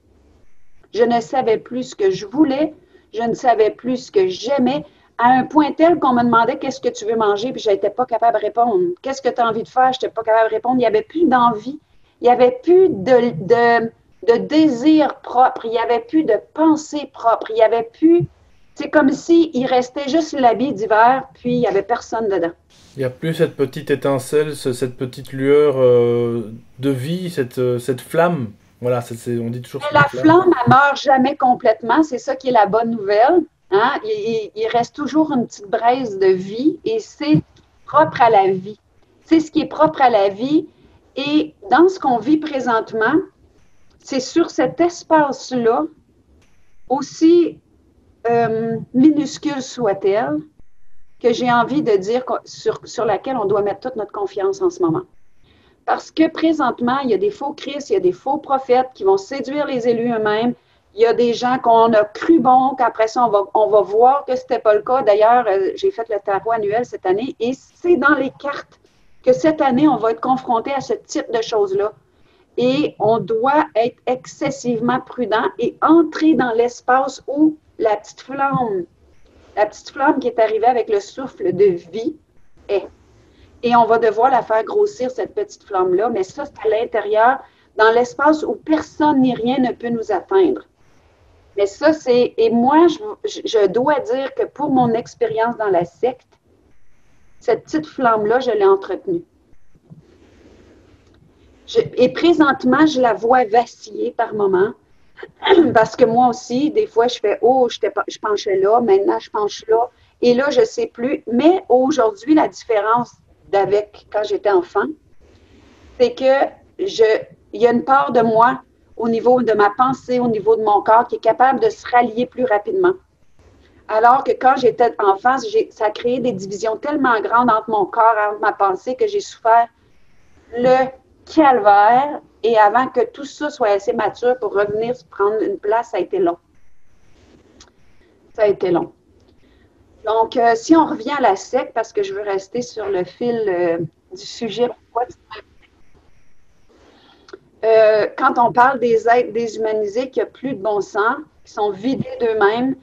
Speaker 2: Je ne savais plus ce que je voulais, je ne savais plus ce que j'aimais, à un point tel qu'on me demandait qu'est-ce que tu veux manger, puis je n'étais pas capable de répondre. Qu'est-ce que tu as envie de faire? Je n'étais pas capable de répondre. Il n'y avait plus d'envie. Il n'y avait plus de désir propre. Il n'y avait plus de pensée propre. Il n'y avait plus... C'est comme s'il restait juste l'habit d'hiver, puis il n'y avait personne dedans.
Speaker 1: Il n'y a plus cette petite étincelle, cette petite lueur de vie, cette flamme. Voilà, on dit toujours
Speaker 2: La flamme, elle ne meurt jamais complètement. C'est ça qui est la bonne nouvelle. Hein? Il reste toujours une petite braise de vie et c'est propre à la vie. C'est ce qui est propre à la vie. Et dans ce qu'on vit présentement, c'est sur cet espace-là, aussi minuscule soit-elle, que j'ai envie de dire sur laquelle on doit mettre toute notre confiance en ce moment. Parce que présentement, il y a des faux Christ, il y a des faux prophètes qui vont séduire les élus eux-mêmes. Il y a des gens qu'on a cru bons, qu'après ça, on va voir que ce n'était pas le cas. D'ailleurs, j'ai fait le tarot annuel cette année et c'est dans les cartes que cette année, on va être confronté à ce type de choses-là. Et on doit être excessivement prudent et entrer dans l'espace où la petite flamme qui est arrivée avec le souffle de vie est. Et on va devoir la faire grossir, cette petite flamme-là, mais ça, c'est à l'intérieur, dans l'espace où personne ni rien ne peut nous atteindre. Mais ça, c'est... Et moi, je dois dire que pour mon expérience dans la secte, cette petite flamme-là, je l'ai entretenue. Et présentement, je la vois vaciller par moments, parce que moi aussi, des fois, je fais « Oh, je penchais là, maintenant je penche là. » Et là, je ne sais plus. Mais aujourd'hui, la différence d'avec quand j'étais enfant, c'est que il y a une part de moi, au niveau de ma pensée, au niveau de mon corps, qui est capable de se rallier plus rapidement. Alors que quand j'étais enfant, ça a créé des divisions tellement grandes entre mon corps et entre ma pensée que j'ai souffert le calvaire. Et avant que tout ça soit assez mature pour revenir se prendre une place, ça a été long. Ça a été long. Donc, si on revient à la secte, parce que je veux rester sur le fil du sujet, quand on parle des êtres déshumanisés qui n'ont plus de bon sens, qui sont vidés d'eux-mêmes,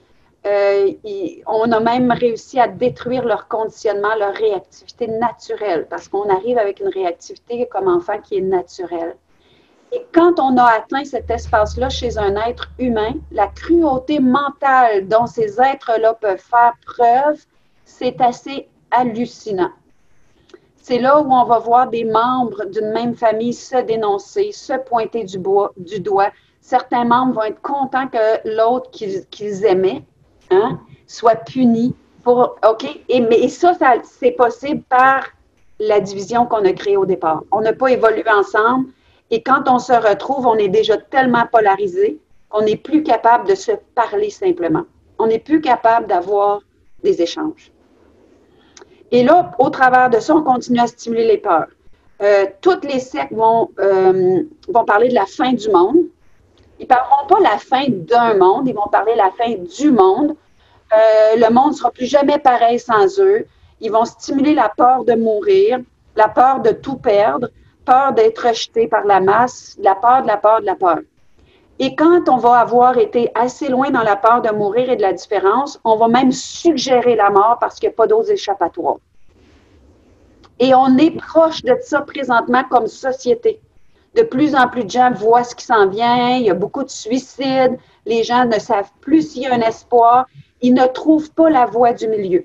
Speaker 2: on a même réussi à détruire leur conditionnement, leur réactivité naturelle, parce qu'on arrive avec une réactivité comme enfant qui est naturelle. Et quand on a atteint cet espace-là chez un être humain, la cruauté mentale dont ces êtres-là peuvent faire preuve, c'est assez hallucinant. C'est là où on va voir des membres d'une même famille se dénoncer, se pointer du doigt. Certains membres vont être contents que l'autre qu'ils aimaient soit puni. Mais ça, c'est possible par la division qu'on a créée au départ. On n'a pas évolué ensemble. Et quand on se retrouve, on est déjà tellement polarisé qu'on n'est plus capable de se parler simplement. On n'est plus capable d'avoir des échanges. Et là, au travers de ça, on continue à stimuler les peurs. Toutes les sectes vont parler de la fin du monde. Ils ne parleront pas la fin d'un monde, ils vont parler la fin du monde. Le monde ne sera plus jamais pareil sans eux. Ils vont stimuler la peur de mourir, la peur de tout perdre, peur d'être rejeté par la masse, la peur de la peur de la peur. Et quand on va avoir été assez loin dans la peur de mourir et de la différence, on va même suggérer la mort parce qu'il n'y a pas d'autres échappatoires. Et on est proche de ça présentement comme société. De plus en plus de gens voient ce qui s'en vient, il y a beaucoup de suicides, les gens ne savent plus s'il y a un espoir, ils ne trouvent pas la voie du milieu.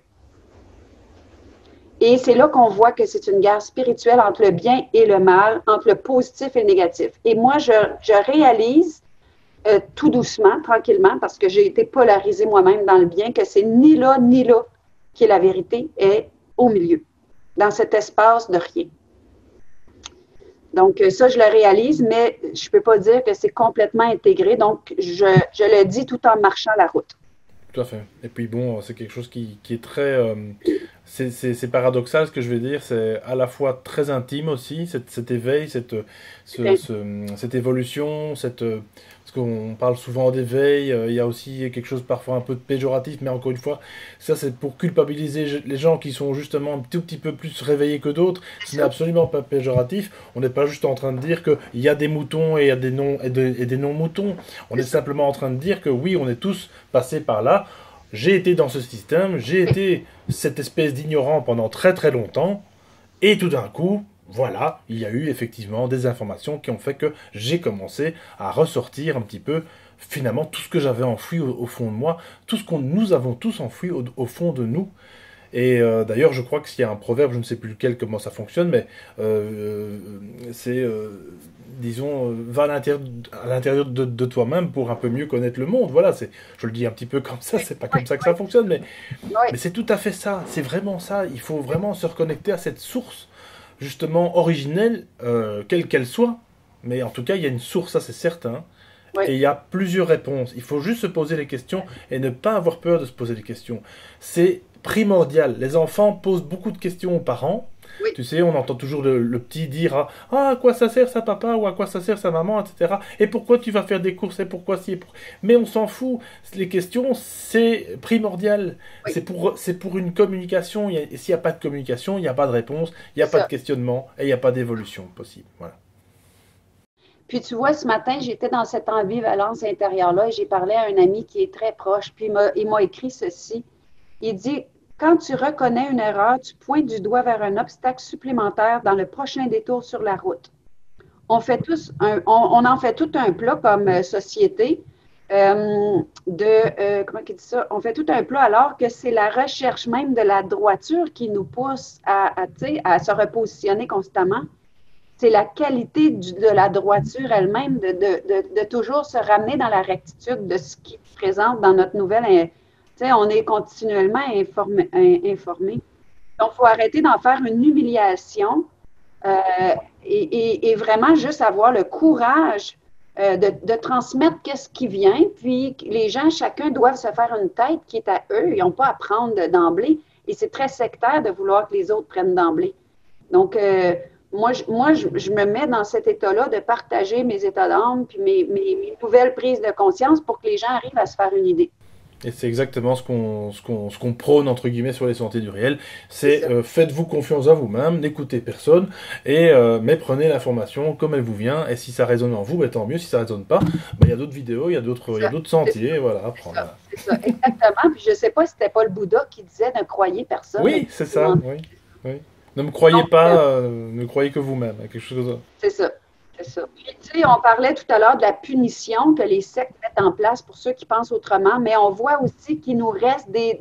Speaker 2: Et c'est là qu'on voit que c'est une guerre spirituelle entre le bien et le mal, entre le positif et le négatif. Et moi, je réalise tout doucement, tranquillement, parce que j'ai été polarisée moi-même dans le bien, que c'est ni là qui est la vérité, est au milieu, dans cet espace de rien. Donc, ça, je le réalise, mais je ne peux pas dire que c'est complètement intégré. Donc, je le dis tout en marchant la route.
Speaker 1: Tout à fait. Et puis bon, c'est quelque chose qui est très... c'est paradoxal ce que je vais dire, c'est à la fois très intime aussi, cet éveil, cette évolution, parce qu'on parle souvent d'éveil, il y a aussi quelque chose parfois un peu de péjoratif, mais encore une fois, ça c'est pour culpabiliser les gens qui sont justement un tout petit peu plus réveillés que d'autres. Ce n'est absolument pas péjoratif. On n'est pas juste en train de dire qu'il y a des moutons et il y a des non, et des non-moutons. On est simplement en train de dire que oui, on est tous passés par là. J'ai été dans ce système, j'ai été cette espèce d'ignorant pendant très très longtemps, et tout d'un coup, voilà, il y a eu effectivement des informations qui ont fait que j'ai commencé à ressortir un petit peu, finalement, tout ce que j'avais enfoui au fond de moi, tout ce que nous avons tous enfoui au fond de nous. Et d'ailleurs, je crois qu'il y a un proverbe, je ne sais plus lequel, comment ça fonctionne, mais c'est, disons, va à l'intérieur de toi-même pour un peu mieux connaître le monde. Voilà, je le dis un petit peu comme ça, c'est pas comme ça que ça fonctionne, mais c'est tout à fait ça, c'est vraiment ça. Il faut vraiment se reconnecter à cette source, justement, originelle, quelle qu'elle soit. Mais en tout cas, il y a une source, ça c'est certain.
Speaker 2: Oui.
Speaker 1: Et il y a plusieurs réponses. Il faut juste se poser les questions et ne pas avoir peur de se poser les questions. C'est primordial. Les enfants posent beaucoup de questions aux parents.
Speaker 2: Oui.
Speaker 1: Tu sais, on entend toujours le petit dire ah, à quoi ça sert ça papa ou à quoi ça sert sa maman, etc. Et pourquoi tu vas faire des courses et pourquoi si. Mais on s'en fout. Les questions, c'est primordial.
Speaker 2: Oui.
Speaker 1: C'est pour une communication. Et s'il n'y a pas de communication, il n'y a pas de réponse, il n'y a
Speaker 2: C'est
Speaker 1: pas
Speaker 2: ça.
Speaker 1: de questionnement et il n'y a pas d'évolution possible. Voilà.
Speaker 2: Puis tu vois, ce matin, j'étais dans cette ambivalence intérieure-là et j'ai parlé à un ami qui est très proche, puis il m'a écrit ceci. Il dit, quand tu reconnais une erreur, tu pointes du doigt vers un obstacle supplémentaire dans le prochain détour sur la route. On en fait tout un plat comme société comment il dit ça? On fait tout un plat alors que c'est la recherche même de la droiture qui nous pousse à se repositionner constamment. C'est la qualité de la droiture elle-même, de toujours se ramener dans la rectitude de ce qui se présente dans notre nouvelle. On est continuellement informé. Donc, il faut arrêter d'en faire une humiliation et vraiment juste avoir le courage de transmettre qu'est-ce qui vient. Puis, les gens, chacun doivent se faire une tête qui est à eux. Ils n'ont pas à prendre d'emblée. Et c'est très sectaire de vouloir que les autres prennent d'emblée. Donc, je me mets dans cet état-là de partager mes états d'âme puis mes nouvelles prises de conscience pour que les gens arrivent à se faire une idée.
Speaker 1: Et c'est exactement ce qu'on prône, entre guillemets, sur les sentiers du réel. C'est faites-vous confiance à vous-même, n'écoutez personne, mais prenez l'information comme elle vous vient. Et si ça résonne en vous, ben, tant mieux. Si ça résonne pas, ben, il y a d'autres vidéos, il y a d'autres sentiers. Voilà, apprendre.
Speaker 2: C'est ça, exactement. Puis je ne sais pas si c'était pas le Bouddha qui disait ne croyez personne.
Speaker 1: Oui, c'est ça. Oui, oui. Ne me croyez
Speaker 2: Donc,
Speaker 1: pas, ne croyez que vous-même. Quelque chose comme ça.
Speaker 2: C'est ça. C'est ça. Puis, tu sais, on parlait tout à l'heure de la punition que les sectes mettent en place pour ceux qui pensent autrement, mais on voit aussi qu'il nous reste des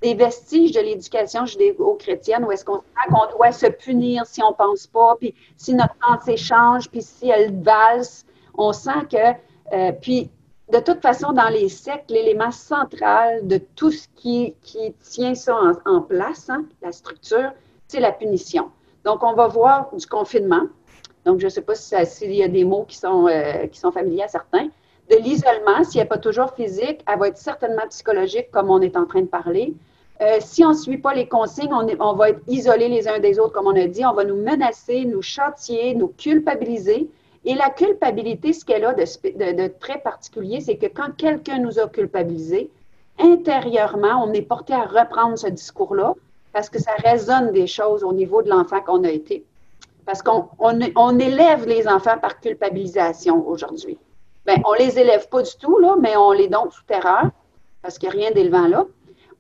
Speaker 2: vestiges de l'éducation judéo-chrétienne où est-ce qu'on sent qu'on doit se punir si on ne pense pas, puis si notre pensée change, puis si elle valse, on sent que... puis, de toute façon, dans les sectes, l'élément central de tout ce qui tient ça en place, hein, la structure, c'est la punition. Donc, on va voir du confinement. Donc, je ne sais pas s'il y a des mots qui sont familiers à certains. De l'isolement, si elle n'est pas toujours physique, elle va être certainement psychologique, comme on est en train de parler. Si on ne suit pas les consignes, on va être isolés les uns des autres, comme on a dit. On va nous menacer, nous châtier, nous culpabiliser. Et la culpabilité, ce qu'elle a de très particulier, c'est que quand quelqu'un nous a culpabilisés, intérieurement, on est porté à reprendre ce discours-là parce que ça résonne des choses au niveau de l'enfant qu'on a été. Parce qu'on élève les enfants par culpabilisation aujourd'hui. Bien, on ne les élève pas du tout, là, mais on les donne sous terreur, parce qu'il n'y a rien d'élevant là.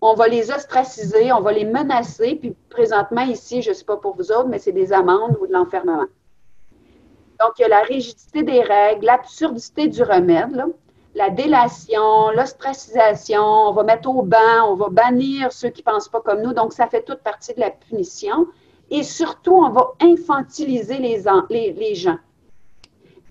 Speaker 2: On va les ostraciser, on va les menacer, puis présentement, ici, je ne sais pas pour vous autres, mais c'est des amendes ou de l'enfermement. Donc, il y a la rigidité des règles, l'absurdité du remède, là, la délation, l'ostracisation, on va mettre au banc, on va bannir ceux qui ne pensent pas comme nous. Donc, ça fait toute partie de la punition. Et surtout, on va infantiliser les gens.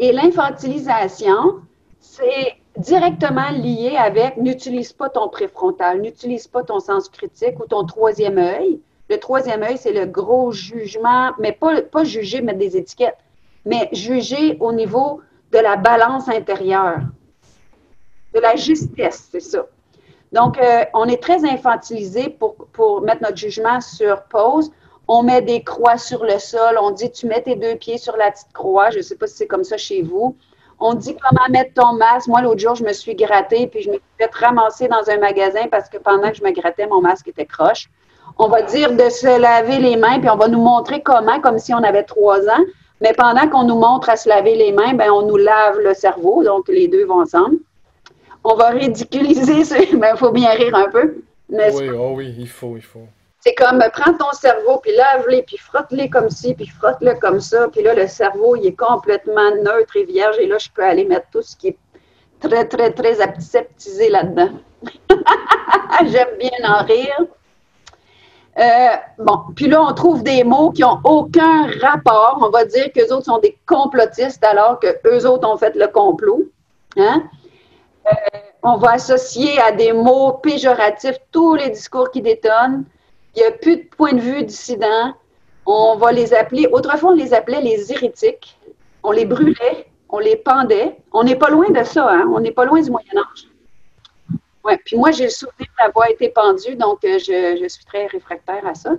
Speaker 2: Et l'infantilisation, c'est directement lié avec n'utilise pas ton préfrontal, n'utilise pas ton sens critique ou ton troisième œil. Le troisième œil, c'est le gros jugement, mais pas juger, mettre des étiquettes, mais juger au niveau de la balance intérieure, de la justesse, c'est ça. Donc, on est très infantilisé pour mettre notre jugement sur pause. On met des croix sur le sol. On dit, tu mets tes deux pieds sur la petite croix. Je ne sais pas si c'est comme ça chez vous. On dit comment mettre ton masque. Moi, l'autre jour, je me suis grattée, puis je me suis fait ramasser dans un magasin parce que pendant que je me grattais, mon masque était croche. On va dire de se laver les mains, puis on va nous montrer comment, comme si on avait 3 ans. Mais pendant qu'on nous montre à se laver les mains, ben, on nous lave le cerveau, donc les deux vont ensemble. On va ridiculiser, mais il faut bien rire un peu, n'est-ce
Speaker 1: Oui,
Speaker 2: pas?
Speaker 1: oh oui, il faut, il faut.
Speaker 2: C'est comme, prends ton cerveau, puis lave-les, puis frotte-les comme ci, puis frotte-le comme ça. Puis là, le cerveau, il est complètement neutre et vierge. Et là, je peux aller mettre tout ce qui est très, très, très aseptisé là-dedans. J'aime bien en rire. Bon, puis là, on trouve des mots qui n'ont aucun rapport. On va dire qu'eux autres sont des complotistes alors qu'eux autres ont fait le complot. Hein? On va associer à des mots péjoratifs tous les discours qui détonnent. Il n'y a plus de point de vue dissident. On va les appeler, autrefois on les appelait les hérétiques. On les brûlait, on les pendait. On n'est pas loin de ça, hein? On n'est pas loin du Moyen-Âge. Ouais. Puis moi, j'ai le souvenir d'avoir été pendue, donc je suis très réfractaire à ça,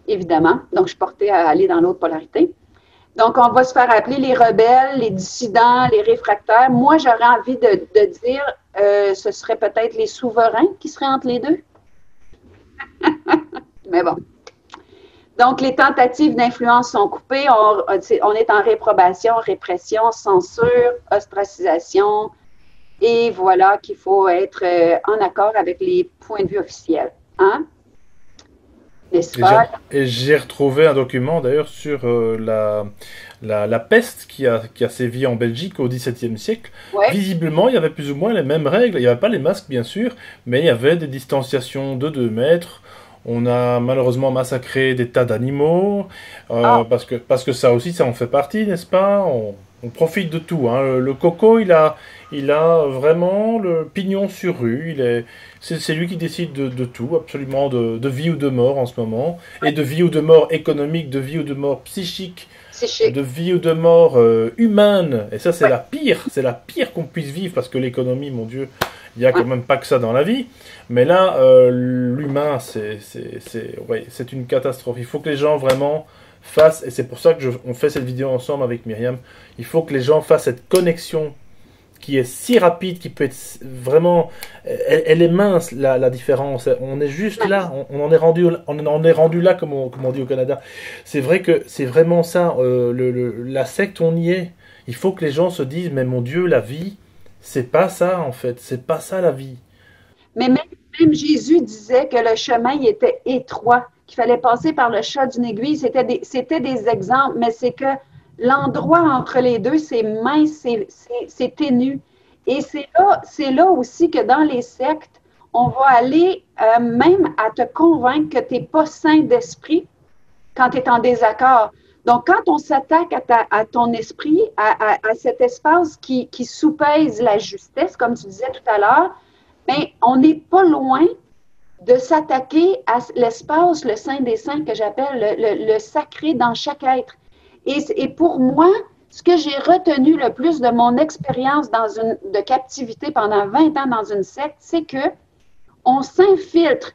Speaker 2: évidemment. Donc, je suis portée à aller dans l'autre polarité. Donc, on va se faire appeler les rebelles, les dissidents, les réfractaires. Moi, j'aurais envie de dire, ce serait peut-être les souverains qui seraient entre les deux. Mais bon. Donc, les tentatives d'influence sont coupées. On est en réprobation, répression, censure, ostracisation. Et voilà qu'il faut être en accord avec les points de vue officiels. Hein? N'est-ce pas?
Speaker 1: Et j'ai retrouvé un document d'ailleurs sur la peste qui a sévi en Belgique au XVIIe siècle.
Speaker 2: Ouais.
Speaker 1: Visiblement, il y avait plus ou moins les mêmes règles. Il n'y avait pas les masques, bien sûr, mais il y avait des distanciations de 2 mètres. On a malheureusement massacré des tas d'animaux, parce que ça aussi, ça en fait partie, n'est-ce pas? On profite de tout, hein. Le coco, il a vraiment le pignon sur rue. C'est lui qui décide de tout, absolument, de vie ou de mort en ce moment. Et de vie ou de mort économique, de vie ou de mort psychique, de vie ou de mort humaine. Et ça, c'est la pire qu'on puisse vivre, parce que l'économie, mon Dieu, il n'y a quand même pas que ça dans la vie. Mais là, l'humain, c'est une catastrophe. Il faut que les gens vraiment fassent, et c'est pour ça que on fait cette vidéo ensemble avec Myriam, il faut que les gens fassent cette connexion qui est si rapide, qui peut être vraiment... Elle est mince, la différence. On est juste là, on en est rendu là, comme on dit au Canada. C'est vrai que c'est vraiment ça, la secte, on y est. Il faut que les gens se disent, mais mon Dieu, la vie, c'est pas ça en fait, c'est pas ça la vie.
Speaker 2: Mais même Jésus disait que le chemin il était étroit, qu'il fallait passer par le chat d'une aiguille. C'était des exemples, mais c'est que l'endroit entre les deux, c'est mince, c'est ténu. Et c'est là aussi que dans les sectes, on va aller même à te convaincre que tu n'es pas sain d'esprit quand tu es en désaccord. Donc, quand on s'attaque à ton esprit, à cet espace qui soupèse la justesse, comme tu disais tout à l'heure, bien, on n'est pas loin de s'attaquer à l'espace, le Saint des Saints que j'appelle le sacré dans chaque être. Et pour moi, ce que j'ai retenu le plus de mon expérience de captivité pendant 20 ans dans une secte, c'est que on s'infiltre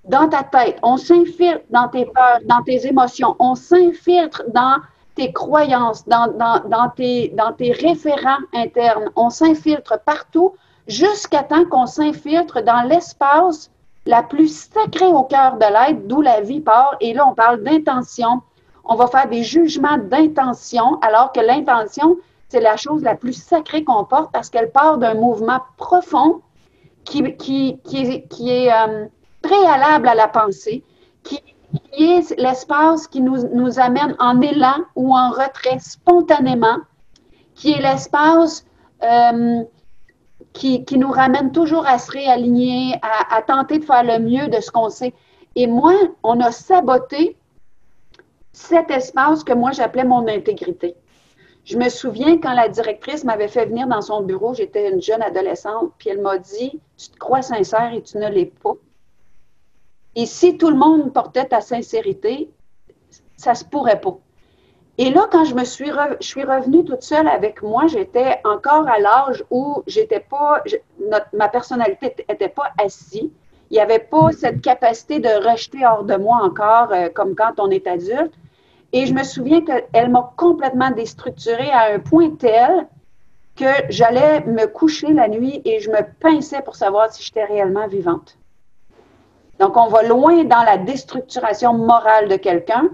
Speaker 2: dans ta tête, on s'infiltre dans tes peurs, dans tes émotions, on s'infiltre dans tes croyances, dans tes référents internes, on s'infiltre partout jusqu'à temps qu'on s'infiltre dans l'espace la plus sacrée au cœur de l'être, d'où la vie part. Et là, on parle d'intention. On va faire des jugements d'intention, alors que l'intention, c'est la chose la plus sacrée qu'on porte parce qu'elle part d'un mouvement profond qui est préalable à la pensée, qui est l'espace qui nous amène en élan ou en retrait spontanément, qui est l'espace qui nous ramène toujours à se réaligner, à tenter de faire le mieux de ce qu'on sait. Et moi, on a saboté cet espace que moi j'appelais mon intégrité. Je me souviens quand la directrice m'avait fait venir dans son bureau, j'étais une jeune adolescente, puis elle m'a dit « Tu te crois sincère et tu ne l'es pas. » Et si tout le monde portait ta sincérité, ça se pourrait pas. Et là, quand je suis revenue toute seule avec moi, j'étais encore à l'âge où ma personnalité n'était pas assise. Il n'y avait pas cette capacité de rejeter hors de moi encore, comme quand on est adulte. Et je me souviens qu'elle m'a complètement déstructurée à un point tel que j'allais me coucher la nuit et je me pinçais pour savoir si j'étais réellement vivante. Donc, on va loin dans la déstructuration morale de quelqu'un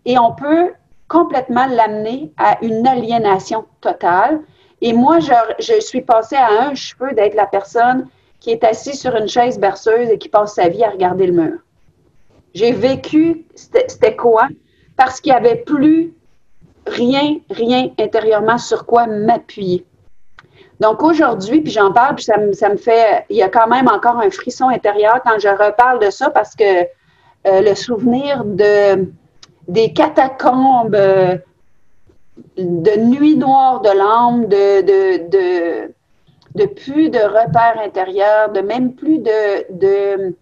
Speaker 2: et on peut complètement l'amener à une aliénation totale. Et moi, je suis passée à un cheveu d'être la personne qui est assise sur une chaise berceuse et qui passe sa vie à regarder le mur. J'ai vécu, c'était quoi? Parce qu'il n'y avait plus rien intérieurement sur quoi m'appuyer. Donc aujourd'hui, puis j'en parle, puis ça me fait, il y a quand même encore un frisson intérieur quand je reparle de ça parce que le souvenir des catacombes, de nuits noires de l'âme, de plus de repères intérieurs, de même plus de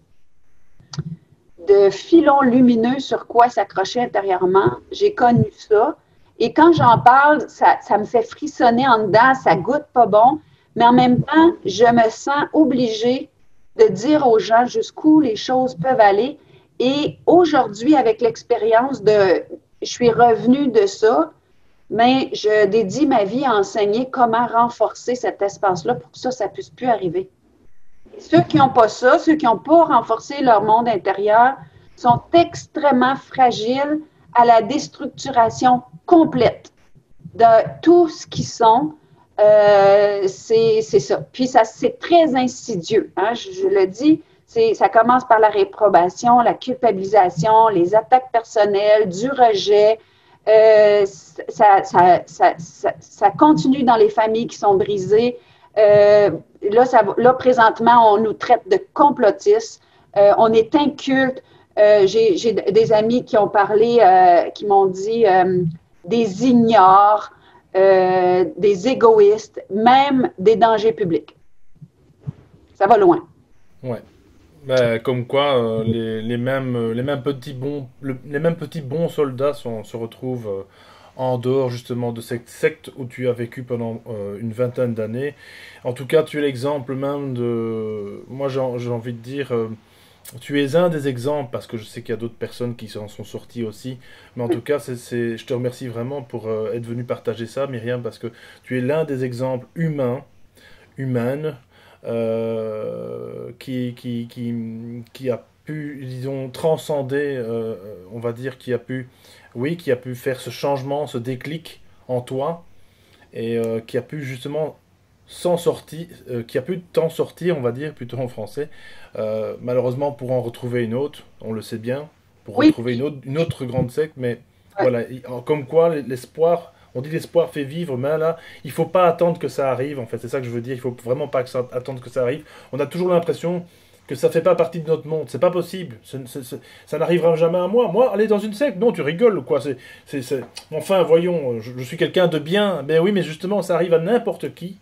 Speaker 2: filons lumineux sur quoi s'accrocher intérieurement. J'ai connu ça. Et quand j'en parle, ça me fait frissonner en dedans, ça goûte pas bon, mais en même temps, je me sens obligée de dire aux gens jusqu'où les choses peuvent aller. Et aujourd'hui, avec l'expérience je suis revenue de ça, mais je dédie ma vie à enseigner comment renforcer cet espace-là pour que ça ne puisse plus arriver. Et ceux qui n'ont pas ça, ceux qui n'ont pas renforcé leur monde intérieur, sont extrêmement fragiles à la déstructuration complète de tout ce qu'ils sont. C'est ça. Puis c'est très insidieux. Hein? Je le dis, ça commence par la réprobation, la culpabilisation, les attaques personnelles, du rejet. Ça continue dans les familles qui sont brisées. Là, présentement, on nous traite de complotistes. On est inculte. J'ai des amis qui ont parlé, qui m'ont dit des ignorants, des égoïstes, même des dangers publics. Ça va loin.
Speaker 1: Ouais. Ben, comme quoi, les mêmes petits bons soldats se retrouvent en dehors justement de cette secte où tu as vécu pendant une vingtaine d'années. En tout cas, tu es l'exemple même de... Moi, j'ai envie de dire... tu es un des exemples, parce que je sais qu'il y a d'autres personnes qui en sont sorties aussi. Mais en tout cas, je te remercie vraiment pour être venu partager ça, Myriam, parce que tu es l'un des exemples humaines, qui a pu, disons, transcender, on va dire, qui a pu faire ce changement, ce déclic en toi, et qui a pu justement qui a pu t'en sortir, on va dire, plutôt en français, malheureusement pour en retrouver une autre, on le sait bien, pour retrouver une autre grande secte, mais voilà, comme quoi l'espoir, on dit l'espoir fait vivre, mais là, il faut pas attendre que ça arrive, en fait, c'est ça que je veux dire, il faut vraiment pas attendre que ça arrive. On a toujours l'impression que ça fait pas partie de notre monde, c'est pas possible, ça n'arrivera jamais à moi. Moi, aller dans une secte, non, tu rigoles, quoi, enfin, voyons, je suis quelqu'un de bien, ben oui, mais justement, ça arrive à n'importe qui.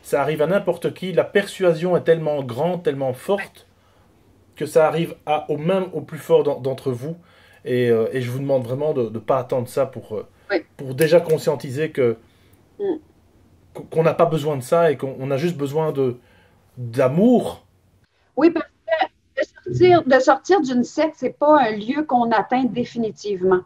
Speaker 1: Ça arrive à n'importe qui. La persuasion est tellement grande, tellement forte, que ça arrive au plus fort d'entre vous. Et je vous demande vraiment de ne pas attendre ça pour déjà conscientiser qu'on n'a pas besoin de ça et qu'on a juste besoin d'amour.
Speaker 2: Oui, parce que de sortir d'une secte, c'est pas un lieu qu'on atteint définitivement.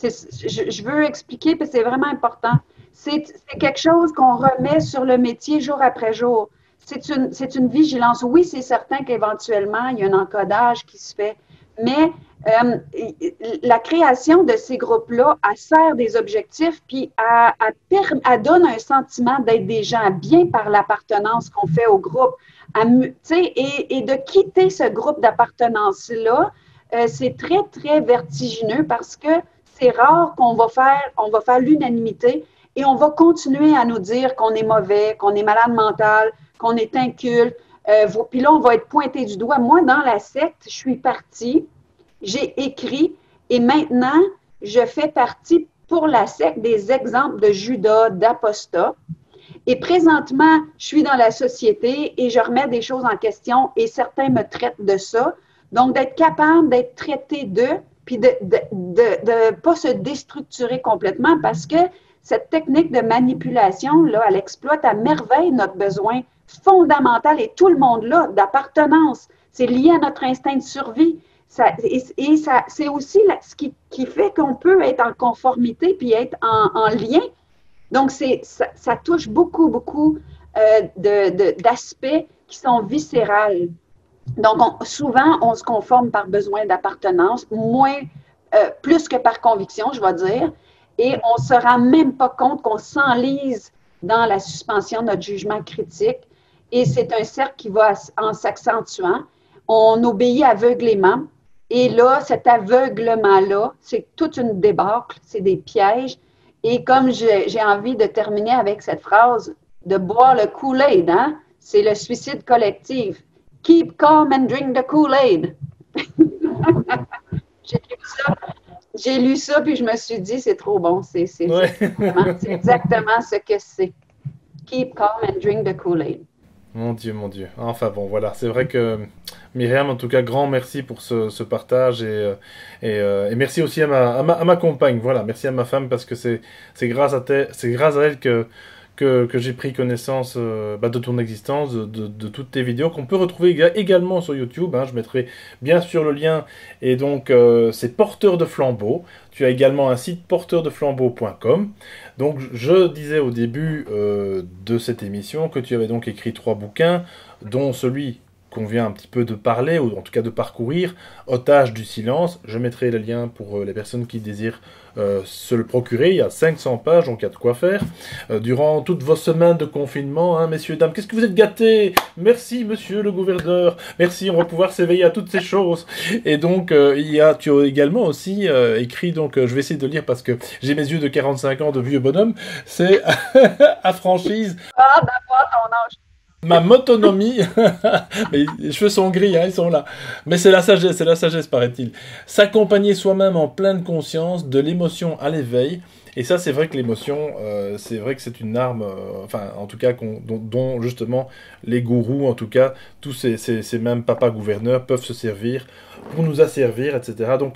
Speaker 2: Je veux expliquer, parce que c'est vraiment important. C'est quelque chose qu'on remet sur le métier jour après jour. C'est une vigilance. Oui, c'est certain qu'éventuellement, il y a un encodage qui se fait, mais la création de ces groupes-là, elle sert des objectifs, puis elle donne un sentiment d'être des gens bien par l'appartenance qu'on fait au groupe. Et de quitter ce groupe d'appartenance-là, c'est très, très vertigineux parce que c'est rare qu'on va faire l'unanimité et on va continuer à nous dire qu'on est mauvais, qu'on est malade mental, qu'on est inculte. Puis là, on va être pointé du doigt. Moi, dans la secte, je suis partie, j'ai écrit et maintenant, je fais partie pour la secte des exemples de Judas, d'apostats. Et présentement, je suis dans la société et je remets des choses en question et certains me traitent de ça. Donc, d'être capable d'être traité d'eux, puis de ne pas se déstructurer complètement parce que cette technique de manipulation, là, elle exploite à merveille notre besoin fondamental et tout le monde là, d'appartenance. C'est lié à notre instinct de survie. C'est aussi ce qui fait qu'on peut être en conformité puis être en lien Donc, ça touche beaucoup, beaucoup d'aspects qui sont viscérales. Donc, souvent, on se conforme par besoin d'appartenance, plus que par conviction, je vais dire, et on ne se rend même pas compte qu'on s'enlise dans la suspension de notre jugement critique, et c'est un cercle qui va en s'accentuant. On obéit aveuglément, et là, cet aveuglement-là, c'est toute une débâcle, c'est des pièges, et comme j'ai envie de terminer avec cette phrase de boire le Kool-Aid, hein, c'est le suicide collectif. Keep calm and drink the Kool-Aid. J'ai lu ça, puis je me suis dit, c'est trop bon. C'est exactement ce que c'est. Keep calm and drink the Kool-Aid.
Speaker 1: Mon Dieu, mon Dieu. Enfin bon, voilà. C'est vrai que Myriam, en tout cas, grand merci pour ce partage et merci aussi à ma compagne. Voilà, merci à ma femme parce que c'est grâce à elle que j'ai pris connaissance de ton existence, de toutes tes vidéos qu'on peut retrouver également sur YouTube. Hein. Je mettrai bien sûr le lien. Et donc, c'est Porteur de Flambeau. Tu as également un site porteurdeflambeau.com. Donc, je disais au début de cette émission que tu avais donc écrit 3 bouquins, dont celui qu'on vient un petit peu de parler, ou en tout cas de parcourir, Otage du silence. Je mettrai le lien pour les personnes qui désirent se le procurer. Il y a 500 pages, donc il y a de quoi faire. Durant toutes vos semaines de confinement, hein, messieurs, dames, qu'est-ce que vous êtes gâtés? Merci, monsieur le gouverneur. Merci, on va pouvoir s'éveiller à toutes ces choses. Et donc, tu as également aussi écrit, donc je vais essayer de lire parce que j'ai mes yeux de 45 ans de vieux bonhomme, c'est à franchise.
Speaker 2: Ah, d'avoir ton âge.
Speaker 1: Ma motonomie, mais les cheveux sont gris, hein, ils sont là. Mais c'est la sagesse, paraît-il. S'accompagner soi-même en pleine conscience, de l'émotion à l'éveil. Et ça, c'est vrai que l'émotion, c'est vrai que c'est une arme, enfin, en tout cas, dont justement les gourous, en tout cas, tous ces mêmes papas gouverneurs peuvent se servir pour nous asservir, etc. Donc,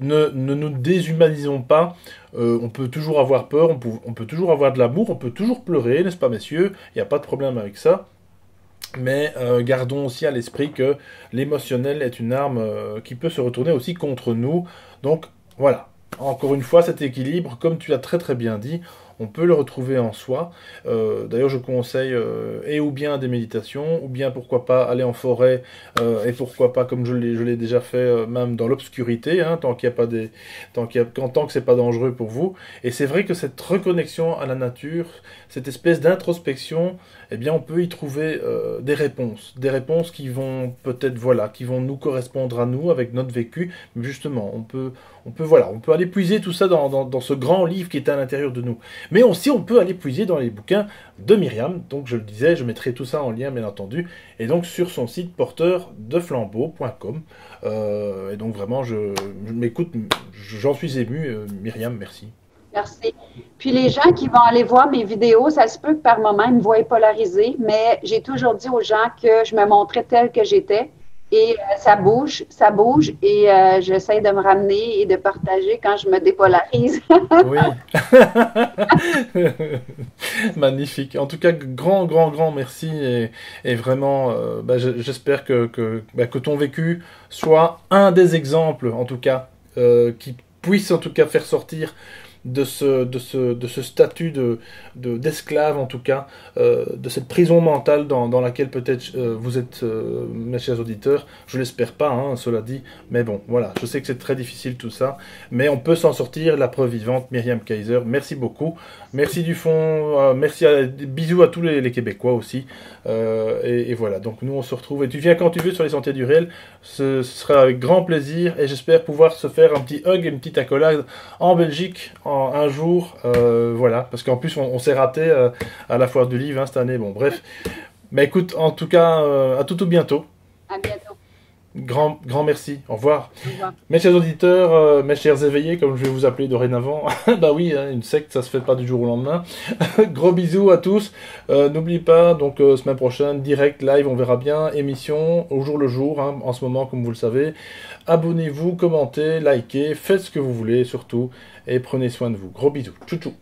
Speaker 1: ne nous déshumanisons pas. On peut toujours avoir peur, on peut toujours avoir de l'amour, on peut toujours pleurer, n'est-ce pas, messieurs? Il n'y a pas de problème avec ça. Mais gardons aussi à l'esprit que l'émotionnel est une arme qui peut se retourner aussi contre nous. Donc voilà, encore une fois, cet équilibre, comme tu l'as très très bien dit, on peut le retrouver en soi. D'ailleurs, je conseille ou bien des méditations, ou bien pourquoi pas aller en forêt, et pourquoi pas, comme je l'ai déjà fait, même dans l'obscurité, hein, tant que c'est pas dangereux pour vous. Et c'est vrai que cette reconnexion à la nature, cette espèce d'introspection, eh bien, on peut y trouver des réponses qui vont peut-être, voilà, qui vont nous correspondre à nous avec notre vécu. Mais justement, on peut aller puiser tout ça dans ce grand livre qui est à l'intérieur de nous. Mais aussi, on peut aller puiser dans les bouquins de Myriam. Donc, je le disais, je mettrai tout ça en lien, bien entendu. Et donc, sur son site porteurdeflambeau.com. Et donc, vraiment, je m'écoute, j'en suis ému. Myriam, merci.
Speaker 2: Merci. Puis les gens qui vont aller voir mes vidéos, ça se peut que par moment, ils me voient polarisée, mais j'ai toujours dit aux gens que je me montrais telle que j'étais. Et ça bouge, et j'essaie de me ramener et de partager quand je me dépolarise.
Speaker 1: Oui. Magnifique. En tout cas, grand merci. Et vraiment, j'espère que ton vécu soit un des exemples, en tout cas, qui puisse en tout cas faire sortir de ce statut d'esclave, en tout cas, de cette prison mentale dans laquelle peut-être vous êtes, mes chers auditeurs. Je l'espère pas, hein, cela dit, mais bon, voilà, je sais que c'est très difficile tout ça, mais on peut s'en sortir, la preuve vivante. Myriam Kaiser, merci beaucoup, merci du fond, bisous à tous les Québécois aussi, et voilà, donc nous on se retrouve, et tu viens quand tu veux sur les Sentiers du Réel, ce sera avec grand plaisir, et j'espère pouvoir se faire un petit hug et une petite accolade en Belgique, un jour, voilà, parce qu'en plus on s'est raté à la foire du livre, hein, cette année, bon bref. Mais écoute, en tout cas, à tout bientôt.
Speaker 2: À bientôt.
Speaker 1: Grand merci, au revoir.
Speaker 2: Au revoir.
Speaker 1: Mes chers auditeurs, mes chers éveillés, comme je vais vous appeler dorénavant, bah oui, hein, une secte, ça se fait pas du jour au lendemain. Gros bisous à tous. N'oubliez pas, donc semaine prochaine, direct, live, on verra bien, émission au jour le jour, hein, en ce moment, comme vous le savez. Abonnez-vous, commentez, likez, faites ce que vous voulez surtout, et prenez soin de vous. Gros bisous. Tchou tchou.